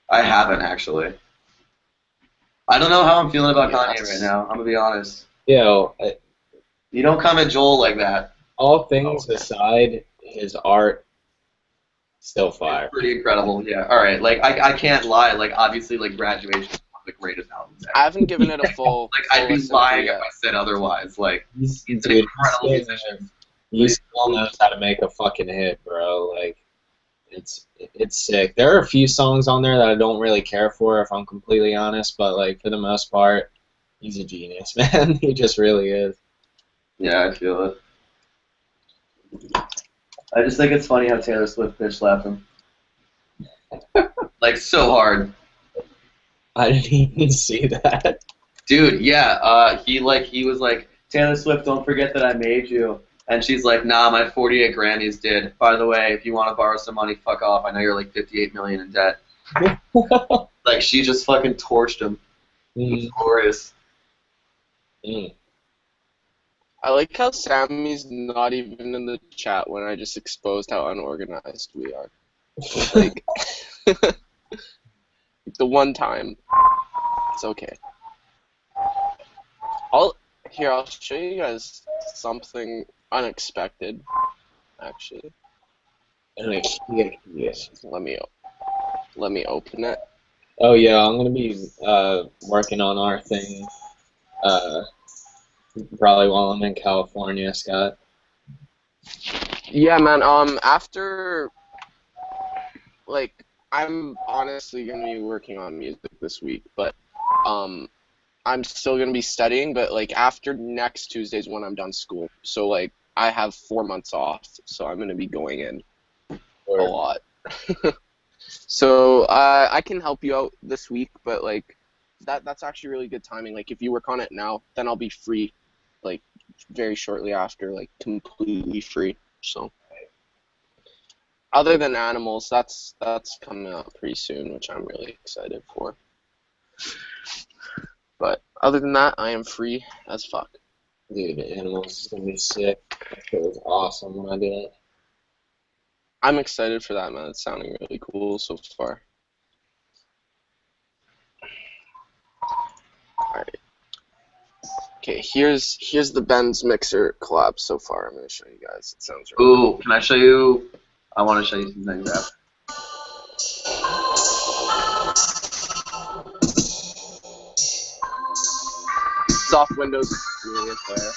I haven't actually. I don't know how I'm feeling about Kanye Yes. right now. I'm gonna be honest. You You don't come at Joel like that. all things aside, his art still fire. It's pretty incredible. Yeah. All right. Like I can't lie. Like obviously, like Graduation is one of the greatest albums ever. I haven't given it a full. Like I'd be listen lying to if I said otherwise. Like He's he's an incredible musician. He still knows how to make a fucking hit, bro. Like, it's sick. There are a few songs on there that I don't really care for, if I'm completely honest, but like for the most part, he's a genius, man. He just really is. Yeah, I feel it. I just think it's funny how Taylor Swift bitch slapped him. Like so hard. I didn't even see that. Dude, yeah, he was like, Taylor Swift, don't forget that I made you. And she's like, nah, my 48 Grammys did. By the way, if you want to borrow some money, fuck off. I know you're like 58 million in debt. Like, she just fucking torched him. It was glorious. I like how Sammy's not even in the chat when I just exposed how unorganized we are. Like, the one time. It's okay. I'll show you guys something unexpected, actually. Yes. Let me open it. Oh yeah, I'm gonna be working on our thing probably while I'm in California, Scott. Yeah, man. After, like, I'm honestly gonna be working on music this week, but I'm still gonna be studying. But like after next Tuesday's when I'm done school, so like I have 4 months off, so I'm gonna be going in a lot. So I can help you out this week, but like that's actually really good timing. Like if you work on it now, then I'll be free, like very shortly after, like completely free. So Other than animals, that's coming out pretty soon, which I'm really excited for. But other than that, I am free as fuck. Dude, animals is gonna be sick. That shit was awesome when I did it. I'm excited for that, man. It's sounding really cool so far. Alright. Okay, here's the Ben's mixer collab so far. I'm gonna show you guys. It sounds really Ooh, can I show you? I want to show you some things after. soft Windows experience there.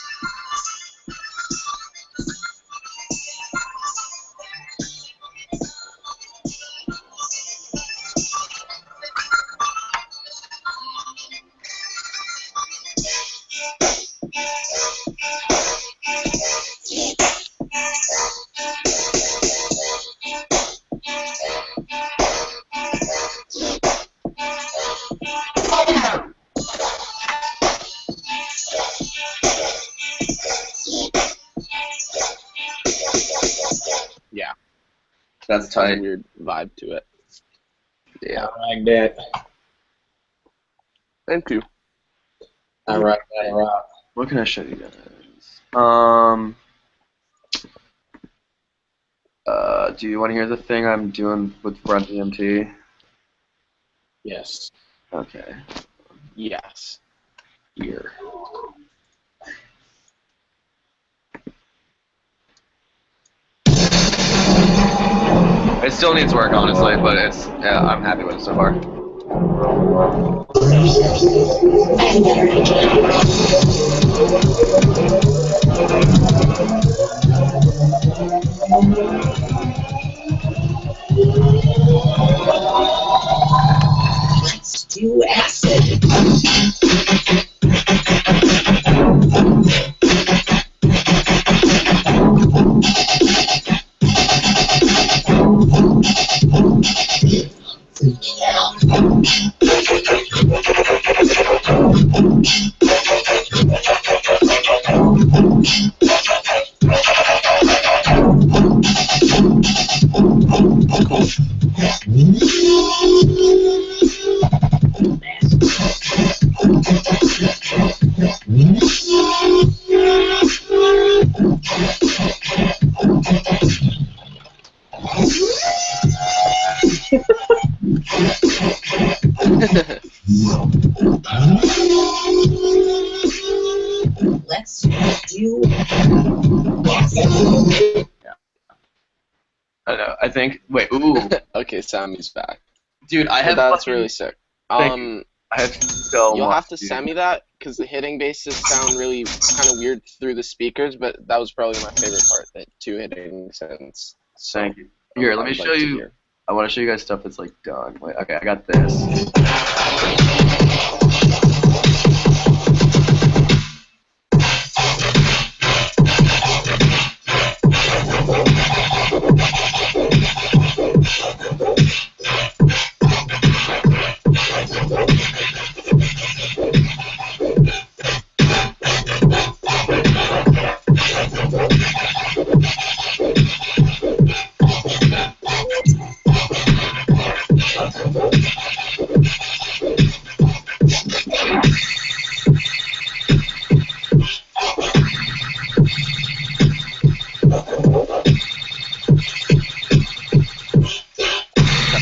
Yeah, That's has a tight. weird vibe to it. Yeah, I like that. thank you. I like that a lot. What can I show you guys? Do you want to hear the thing I'm doing with Front EMT? Yes. Okay. Yes. Here. It still needs work, honestly, but it's I'm happy with it so far. Let's do acid. Let's do acid. I don't know. I think. Wait. Ooh. Okay, Sammy's back. Dude, I have. That's fucking- really sick. Thank I have so You'll much, have to dude. send me that because the hitting basses sound really kind of weird through the speakers, but that was probably my favorite part, the two hitting synths. So, Thank you. Here, let me I'd like show to you. hear. I want to show you guys stuff that's like done. Wait. Okay, I got this.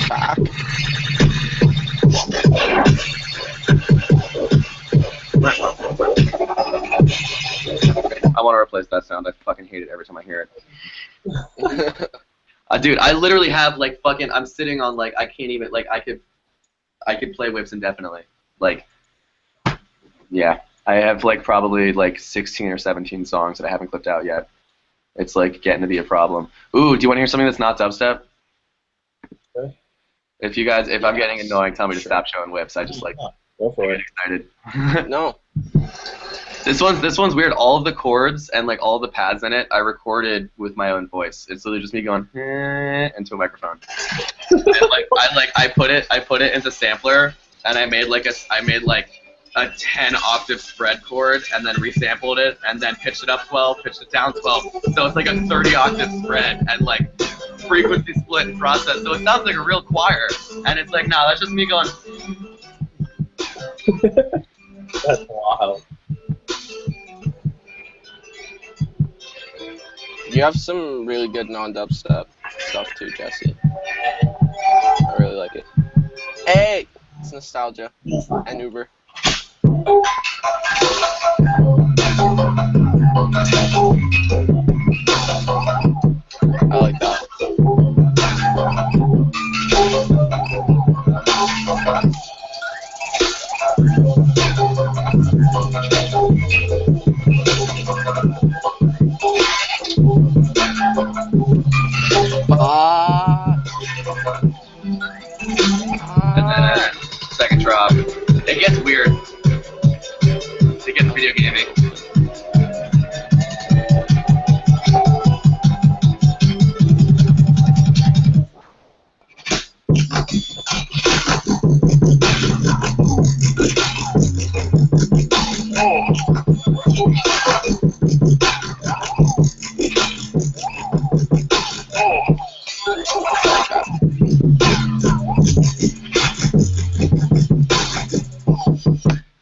Back. I want to replace that sound. I fucking hate it every time I hear it. Dude, I literally have like fucking. I'm sitting on like I can't even like I could play whips indefinitely. Like, yeah, I have like probably like 16 or 17 songs that I haven't clipped out yet. It's like getting to be a problem. Ooh, do you want to hear something that's not dubstep? Okay. If I'm getting annoying, tell me to stop showing whips. I just like Go for get it. excited. No. This one's weird. All of the chords and like all the pads in it, I recorded with my own voice. It's literally just me going into a microphone. And like I put it into sampler, and I made like a 10 octave spread chord and then resampled it and then pitched it up 12, pitched it down 12. So it's like a 30 octave spread and like frequency split process. So it sounds like a real choir. And it's like, nah, that's just me going. That's wild. You have some really good non-dubstep stuff too, Jesse. I really like it. Hey! It's nostalgia. And Uber. I like that. And then second drop. It gets weird. It gets video gaming.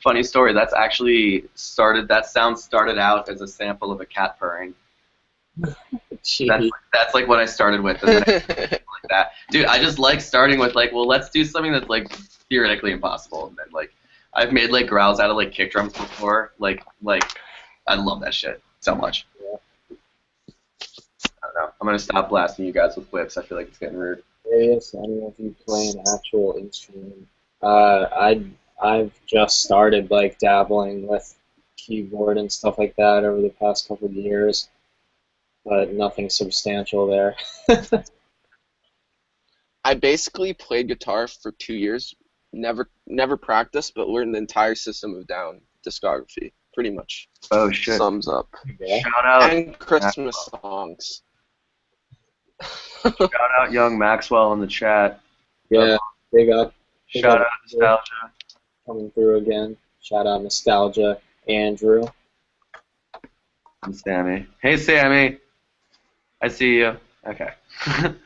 Funny story, that's actually that sound started out as a sample of a cat purring. That's like what I started with. And then like that. Dude, I just like starting with like, well, let's do something that's like theoretically impossible. And then like, I've made like growls out of like kick drums before. Like I love that shit so much. Yeah. I don't know. I'm gonna stop blasting you guys with whips. I feel like it's getting rude. Curious, any of you play an actual instrument? I've just started like dabbling with keyboard and stuff like that over the past couple of years, but nothing substantial there. I basically played guitar for 2 years. Never practiced, but learned the entire System of Down discography. Pretty much. Oh shit. Sums up. Yeah. Shout out. And Christmas songs. Shout out young Maxwell in the chat. Yeah, big up. Shout out Nostalgia. Coming through again. Shout out Nostalgia, Andrew. And Sammy. Hey Sammy. I see you. Okay. And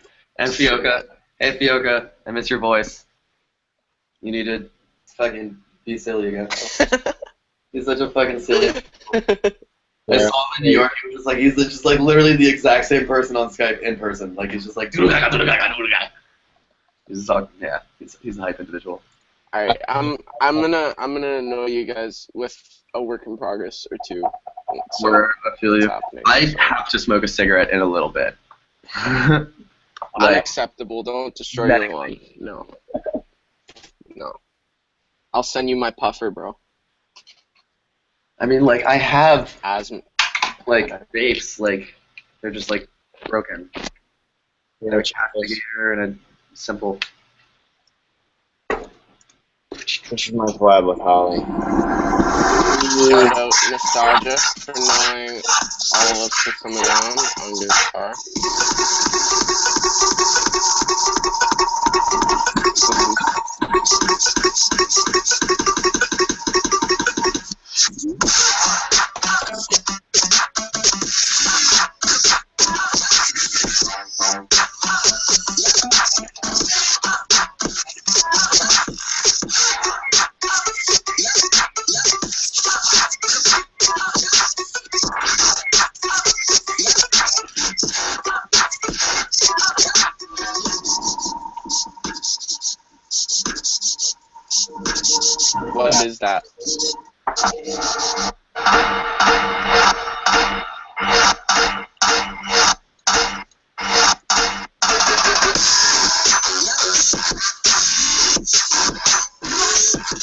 Fioka. Hey Fioka. I miss your voice. You need to fucking be silly again. He's such a fucking silly. I saw him in New York. He was just like, he's just like literally the exact same person on Skype in person. Like he's just like, do the guy. He's just talking. Yeah, he's a hype individual. All right, I'm gonna annoy you guys with a work in progress or two. So I feel you. I so. have to smoke a cigarette in a little bit. Unacceptable. Don't destroy your lawn. No. I'll send you my puffer, bro. I mean, like I have Asthma. like vapes, like they're just like broken. No capacitor and a simple. This is my collab with Holly. Shout out Nostalgia for knowing all of us to come around on guitar. What is that?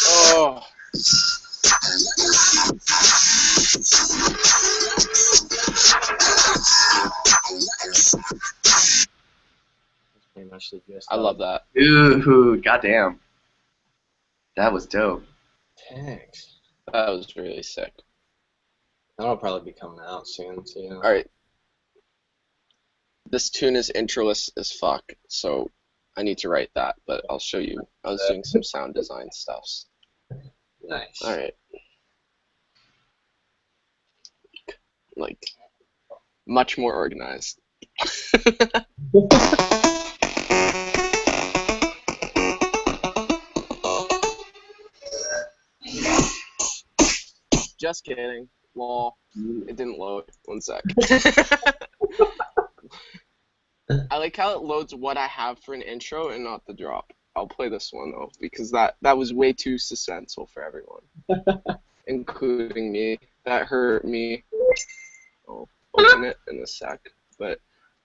Oh. Pretty much the gist. I love that. Ooh, goddamn. That was dope. Thanks. That was really sick. That'll probably be coming out soon, too. Alright. This tune is introless as fuck, so I need to write that, but I'll show you. I was doing some sound design stuff. Nice. All right. Like, much more organized. Just kidding. Lol. It didn't load. One sec. I like how it loads what I have for an intro and not the drop. I'll play this one though, because that was way too suspenseful for everyone, including me. That hurt me. I'll open it in a sec. But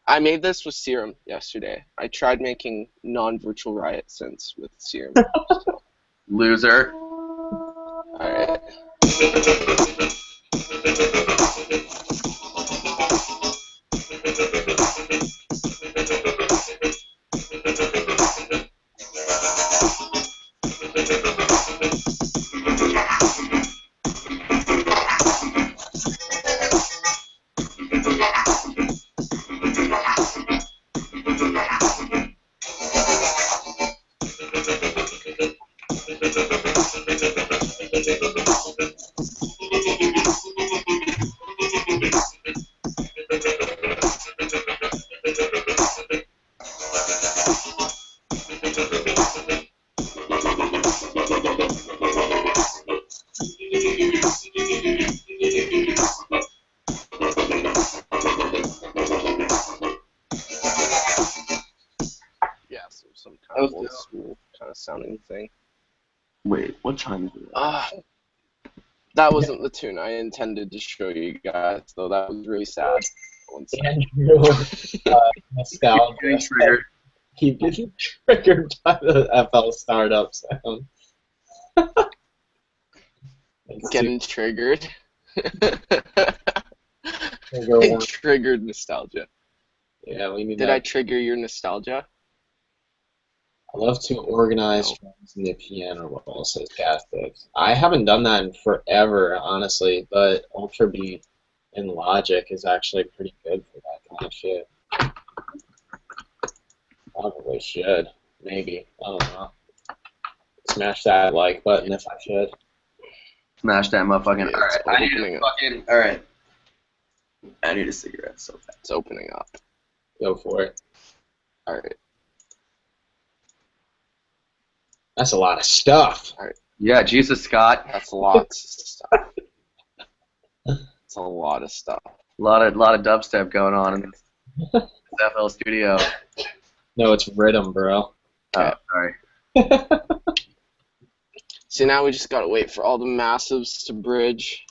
I made this with Serum yesterday. I tried making non-virtual riot synths with Serum. So. Loser. Alright. Some kind of old school kind of sounding thing. Wait, what time is it? That wasn't the tune I intended to show you guys, though. That was really sad. Andrew, nostalgia. Getting triggered. Keep getting triggered by the FL startup sound. Getting triggered. Trigger Triggered nostalgia. Yeah, we need Did that. I trigger your nostalgia? I love to organize drums in the piano roll, says Catholics. I haven't done that in forever, honestly, but Ultra Beat in Logic is actually pretty good for that kind of shit. Probably should. Maybe. I don't know. Smash that like button if I should. Smash that motherfucking. Yeah, Alright, I need opening a up. fucking. Alright. I need a cigarette so bad. It's opening up. Go for it. Alright. That's a lot of stuff. Yeah, Jesus, Scott. That's lots of stuff. It's a lot of stuff. A lot of dubstep going on in this FL studio. No, it's rhythm, bro. Oh, sorry. See, now we just gotta wait for all the massives to bridge.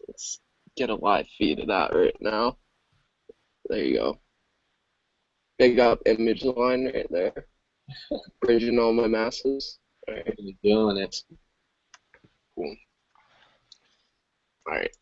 Let's get a live feed of that right now. There you go. Big up image line right there. Bridging all my massives. Alright. What are you doing? It. Cool. Alright.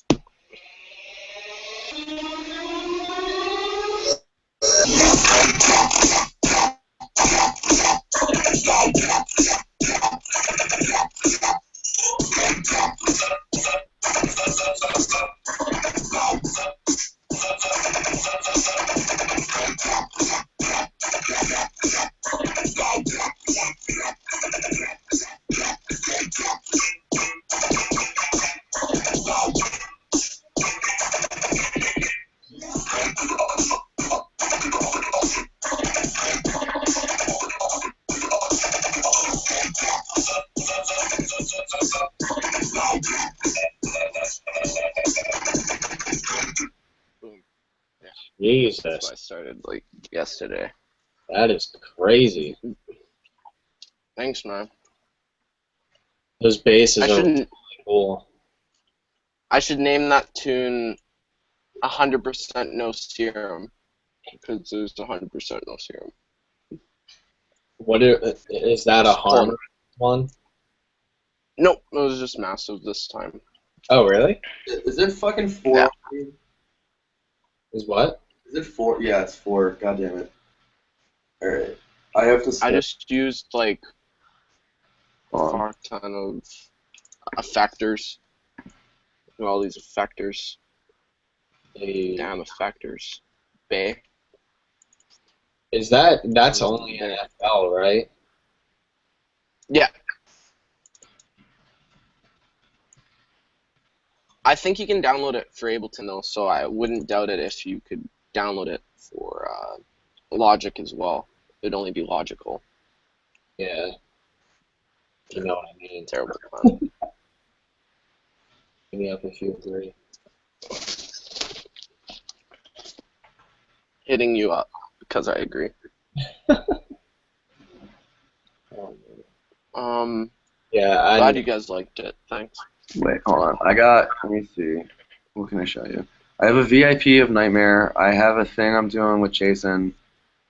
Boom. Jesus. That's why I started like yesterday. That is crazy. Thanks, man. Those basses I are really shouldn't. cool. I should name that tune 100% No Serum, because there's 100% No Serum. Is that a harm one? Nope, it was just massive this time. Oh, really? Is it fucking 4? Yeah. Is what? Is it 4? Yeah, it's 4. God damn it. Alright. I have to I just used like a fuck ton of effectors. All these effectors. Damn effectors. Bay. That's only an FL, right? Yeah. I think you can download it for Ableton though, so I wouldn't doubt it if you could download it for Logic as well. It'd only be logical. Yeah. You know what I mean. Terrible plan. Give me up if you agree. Hitting you up because I agree. Yeah, Glad you guys liked it. Thanks. Wait, hold on. Let me see. What can I show you? I have a VIP of Nightmare. I have a thing I'm doing with Jason.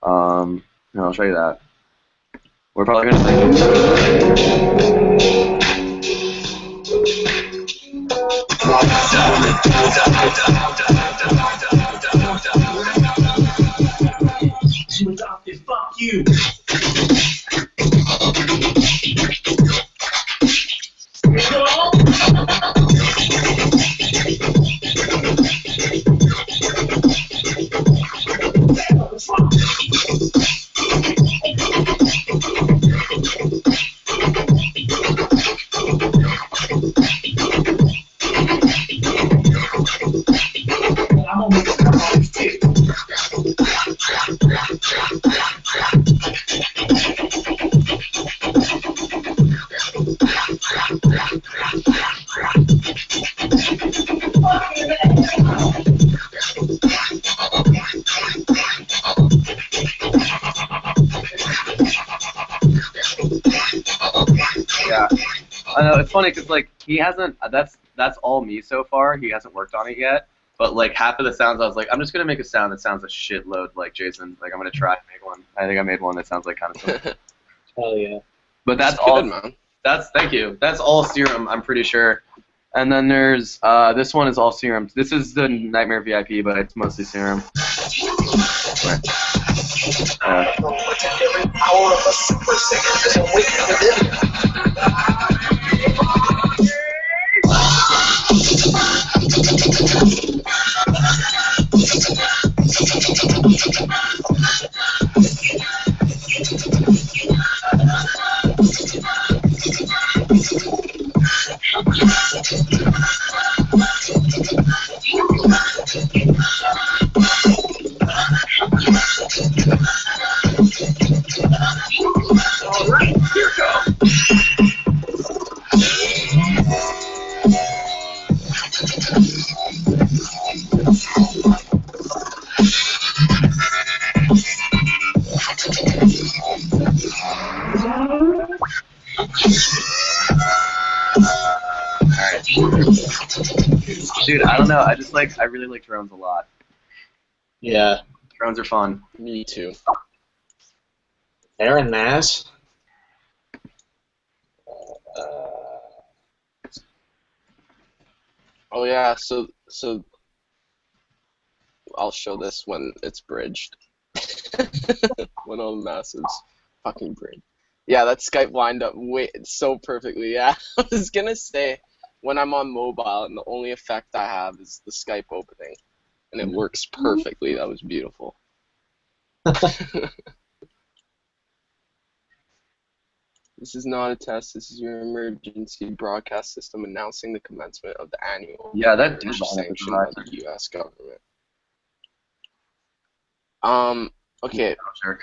No, I'll show you that. We're probably gonna Fuck you. I'm gonna make a couple of these too. Yeah, I know it's funny because like he hasn't. That's all me so far. He hasn't worked on it yet. But like half of the sounds, I was like, I'm just gonna make a sound that sounds a shitload like Jason. Like I'm gonna try and make one. I think I made one that sounds like kind of similar. Hell yeah. But that's Good, all. man. Thank you. That's all Serum. I'm pretty sure. And then there's this one is all Serum. This is the Nightmare VIP, but it's mostly Serum. Alright, here goes. Dude, I don't know. I really like drones a lot. Yeah. Drones are fun. Me too. Aaron Nass. Oh yeah, so I'll show this when it's bridged. When all the massives fucking bridge. Yeah, that Skype lined up so perfectly. Yeah, I was gonna say when I'm on mobile and the only effect I have is the Skype opening, and it works perfectly. That was beautiful. This is not a test. This is your emergency broadcast system announcing the commencement of the annual Yeah, that marriage did line up sanction by the U.S. government. Okay. Sure.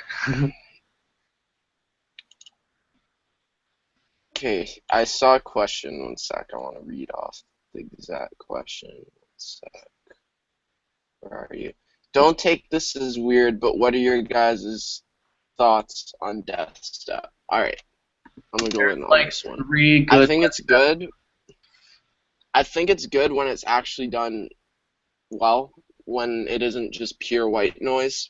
Okay, I saw a question. One sec. I want to read off the exact question. One sec. Where are you? Don't take this as weird, but what are your guys' thoughts on Death Step? Alright. I'm going to go in on this one. I think it's good. I think it's good when it's actually done well, when it isn't just pure white noise,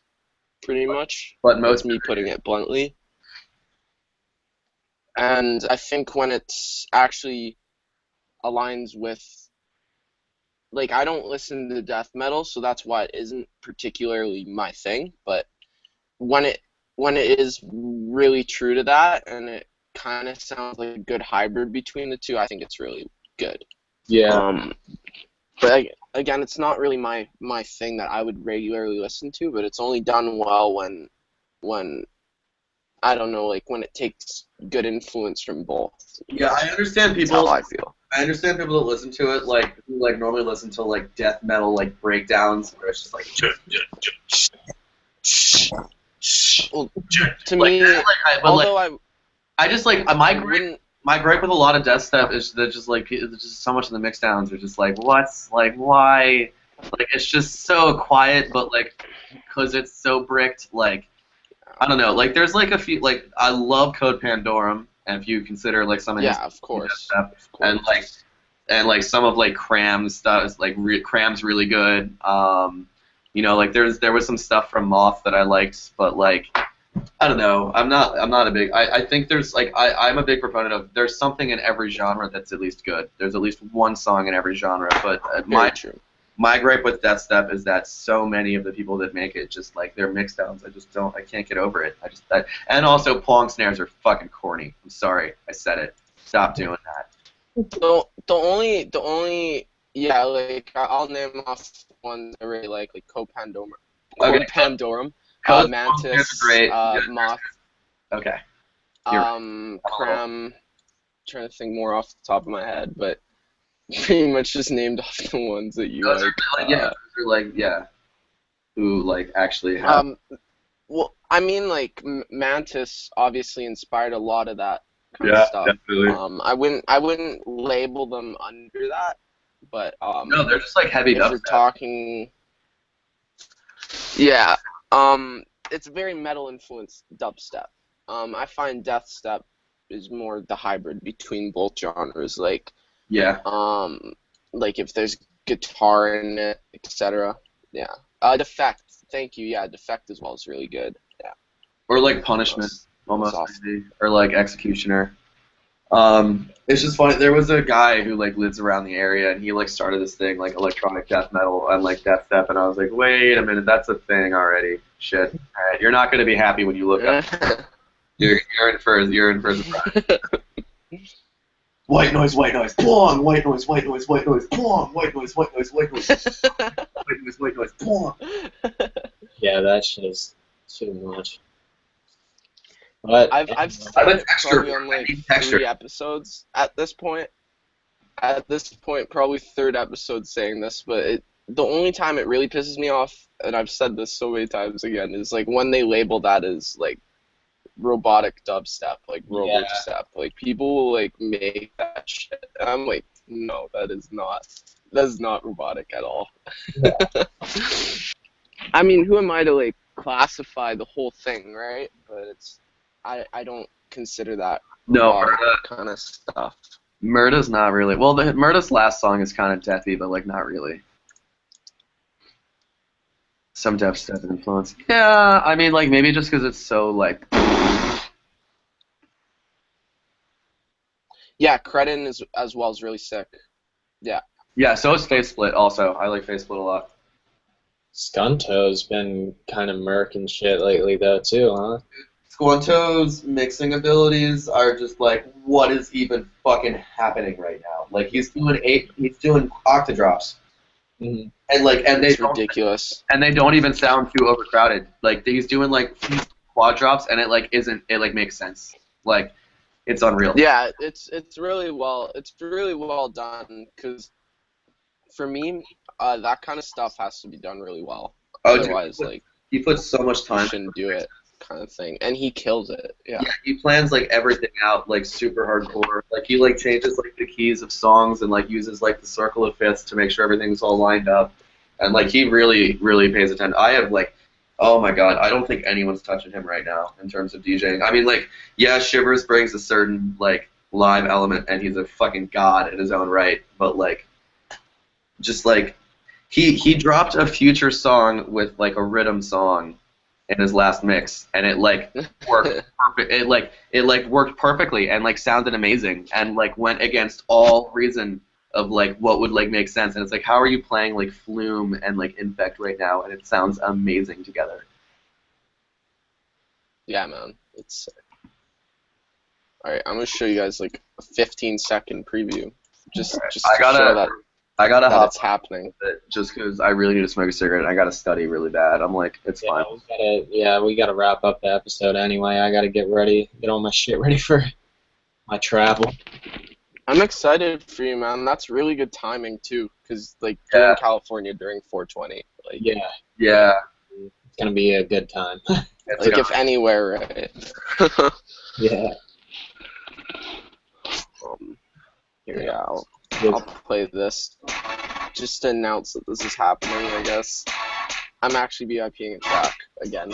pretty much. But That's me putting it bluntly. And I think when it's actually aligns with, like, I don't listen to death metal, so that's why it isn't particularly my thing, but when it is really true to that and it kind of sounds like a good hybrid between the two, I think it's really good. Yeah. But again, it's not really my thing that I would regularly listen to, but it's only done well when I don't know, like when it takes good influence from both. Yeah, I understand That's people. how I feel. I understand people that listen to it who normally listen to like death metal like breakdowns where it's just like. Well, to Like me, that, although I just like I my gripe, wouldn't. my gripe with a lot of death stuff is that just like it's just so much of the mix downs are just like what's like why like it's just so quiet but like because it's so bricked like I don't know like there's like a few like I love Code Pandorum and if you consider like some of his Yeah, of course. stuff Of course. and like some of like Cram's stuff is like Cram's really good. You know like there was some stuff from Moth that I liked but like. I don't know. I'm not a big. I think there's like I'm a big proponent of there's something in every genre that's at least good. There's at least one song in every genre. But my gripe with Death Step is that so many of the people that make it just like they're mix downs. I can't get over it. And also Pong snares are fucking corny. I'm sorry. I said it. Stop doing that. The only yeah like I'll name off ones I really like Code Pandorum. Okay. Code Pandorum. Code Mantis, great. Moth, Okay. Cram, trying to think more off the top of my head, but pretty much just named off the ones that you Those like. those are like who like actually have. Well, I mean, like Mantis obviously inspired a lot of that kind of stuff. Definitely. I wouldn't label them under that, but No, they're just like heavy if dubstep. you're talking, yeah. It's very metal influenced dubstep. I find death step is more the hybrid between both genres. Like if there's guitar in it, etc. Yeah. Defect. Thank you. Yeah, Defect as well is really good. Yeah. Or like Punishment, almost maybe. Or like Executioner. It's just funny. There was a guy who like lives around the area, and he like started this thing like electronic death metal and like death step, and I was like, wait a minute, that's a thing already. Shit. All right, you're not gonna be happy when you look up. You're in for a surprise. White noise, plong. White noise, plong. White noise, white noise. White noise, plong. Yeah, that shit is too much. But I've said it probably on like 3 episodes at this point. At this point, probably 3rd episode saying this, but the only time it really pisses me off, and I've said this so many times again, is like when they label that as like robotic dubstep, like robo step. Like people will like make that shit. And I'm like, no, that is not robotic at all. Yeah. I mean, who am I to like classify the whole thing, right? But I don't consider that robotic kind of stuff. Murda's not really. Well, Murda's last song is kind of deathy, but like not really. Some dubstep influence. Yeah, I mean, like maybe just because it's so like. Yeah, Credin as well is really sick. Yeah. Yeah, so is Face Split also. I like Face Split a lot. Skunto's been kind of murking shit lately though too, huh? Squanto's mixing abilities are just like, what is even fucking happening right now? Like he's doing octadrops, Mm-hmm. and it's ridiculous. And they don't even sound too overcrowded. Like he's doing like quad drops, and it makes sense. Like it's unreal. Yeah, it's really well done because for me, that kind of stuff has to be done really well. Otherwise, he puts so much time. You shouldn't do it, kind of thing, and he kills it. Yeah. Yeah, he plans like everything out like super hardcore. Like he like changes like the keys of songs and like uses like the circle of fifths to make sure everything's all lined up, and like he really pays attention. I have like. Oh my god, I don't think anyone's touching him right now in terms of DJing. I mean, like, yeah, Shivers brings a certain, like, live element, and he's a fucking god in his own right, but, like, just, like, he dropped a Future song with, like, a rhythm song in his last mix, and it, like, worked perfect. It worked perfectly and, like, sounded amazing and, like, went against all reason of like what would like make sense, and it's like how are you playing like Flume and like Infect right now, and it sounds amazing together. Yeah, man, it's sick. All right, I'm gonna show you guys like a 15-second preview, just to show that hop it's happening. Just because I really need to smoke a cigarette, and I gotta study really bad. I'm like, it's fine. We gotta wrap up the episode anyway. I gotta get all my shit ready for my travel. I'm excited for you, man. That's really good timing too, because like Yeah. you're in California during 420. Like, Yeah, Yeah. it's gonna be a good time. It's like gonna- if anywhere, right? Yeah. Yeah, I'll Good. play this just to announce that this is happening. I guess I'm actually VIPing at Jack again.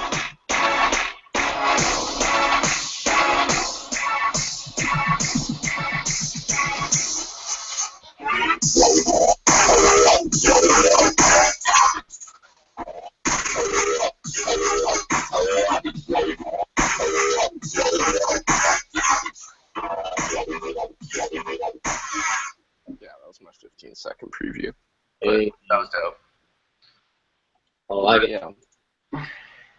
Yeah, that was my 15-second preview. Hey, That was dope. I like it. Yeah.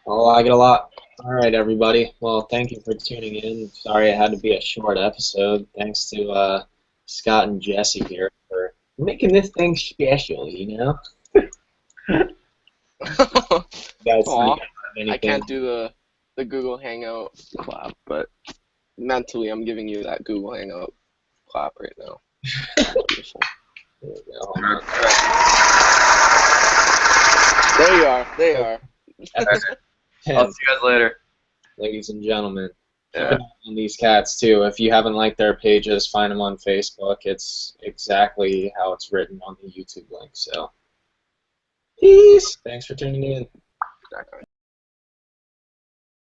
I like it a lot. All right, everybody. Well, thank you for tuning in. Sorry it had to be a short episode. Thanks to Scott and Jesse here for making this thing special, you know? You guys Aw, have I anything? can't do the Google Hangout clap, but mentally I'm giving you that Google Hangout clap right now. Beautiful. There we go. Hold on. There you are. There you are. I'll see you guys later. Ladies and gentlemen, keep Yeah. an eye on these cats too. If you haven't liked their pages, find them on Facebook. It's exactly how it's written on the YouTube link. So, peace. Thanks for tuning in. Exactly.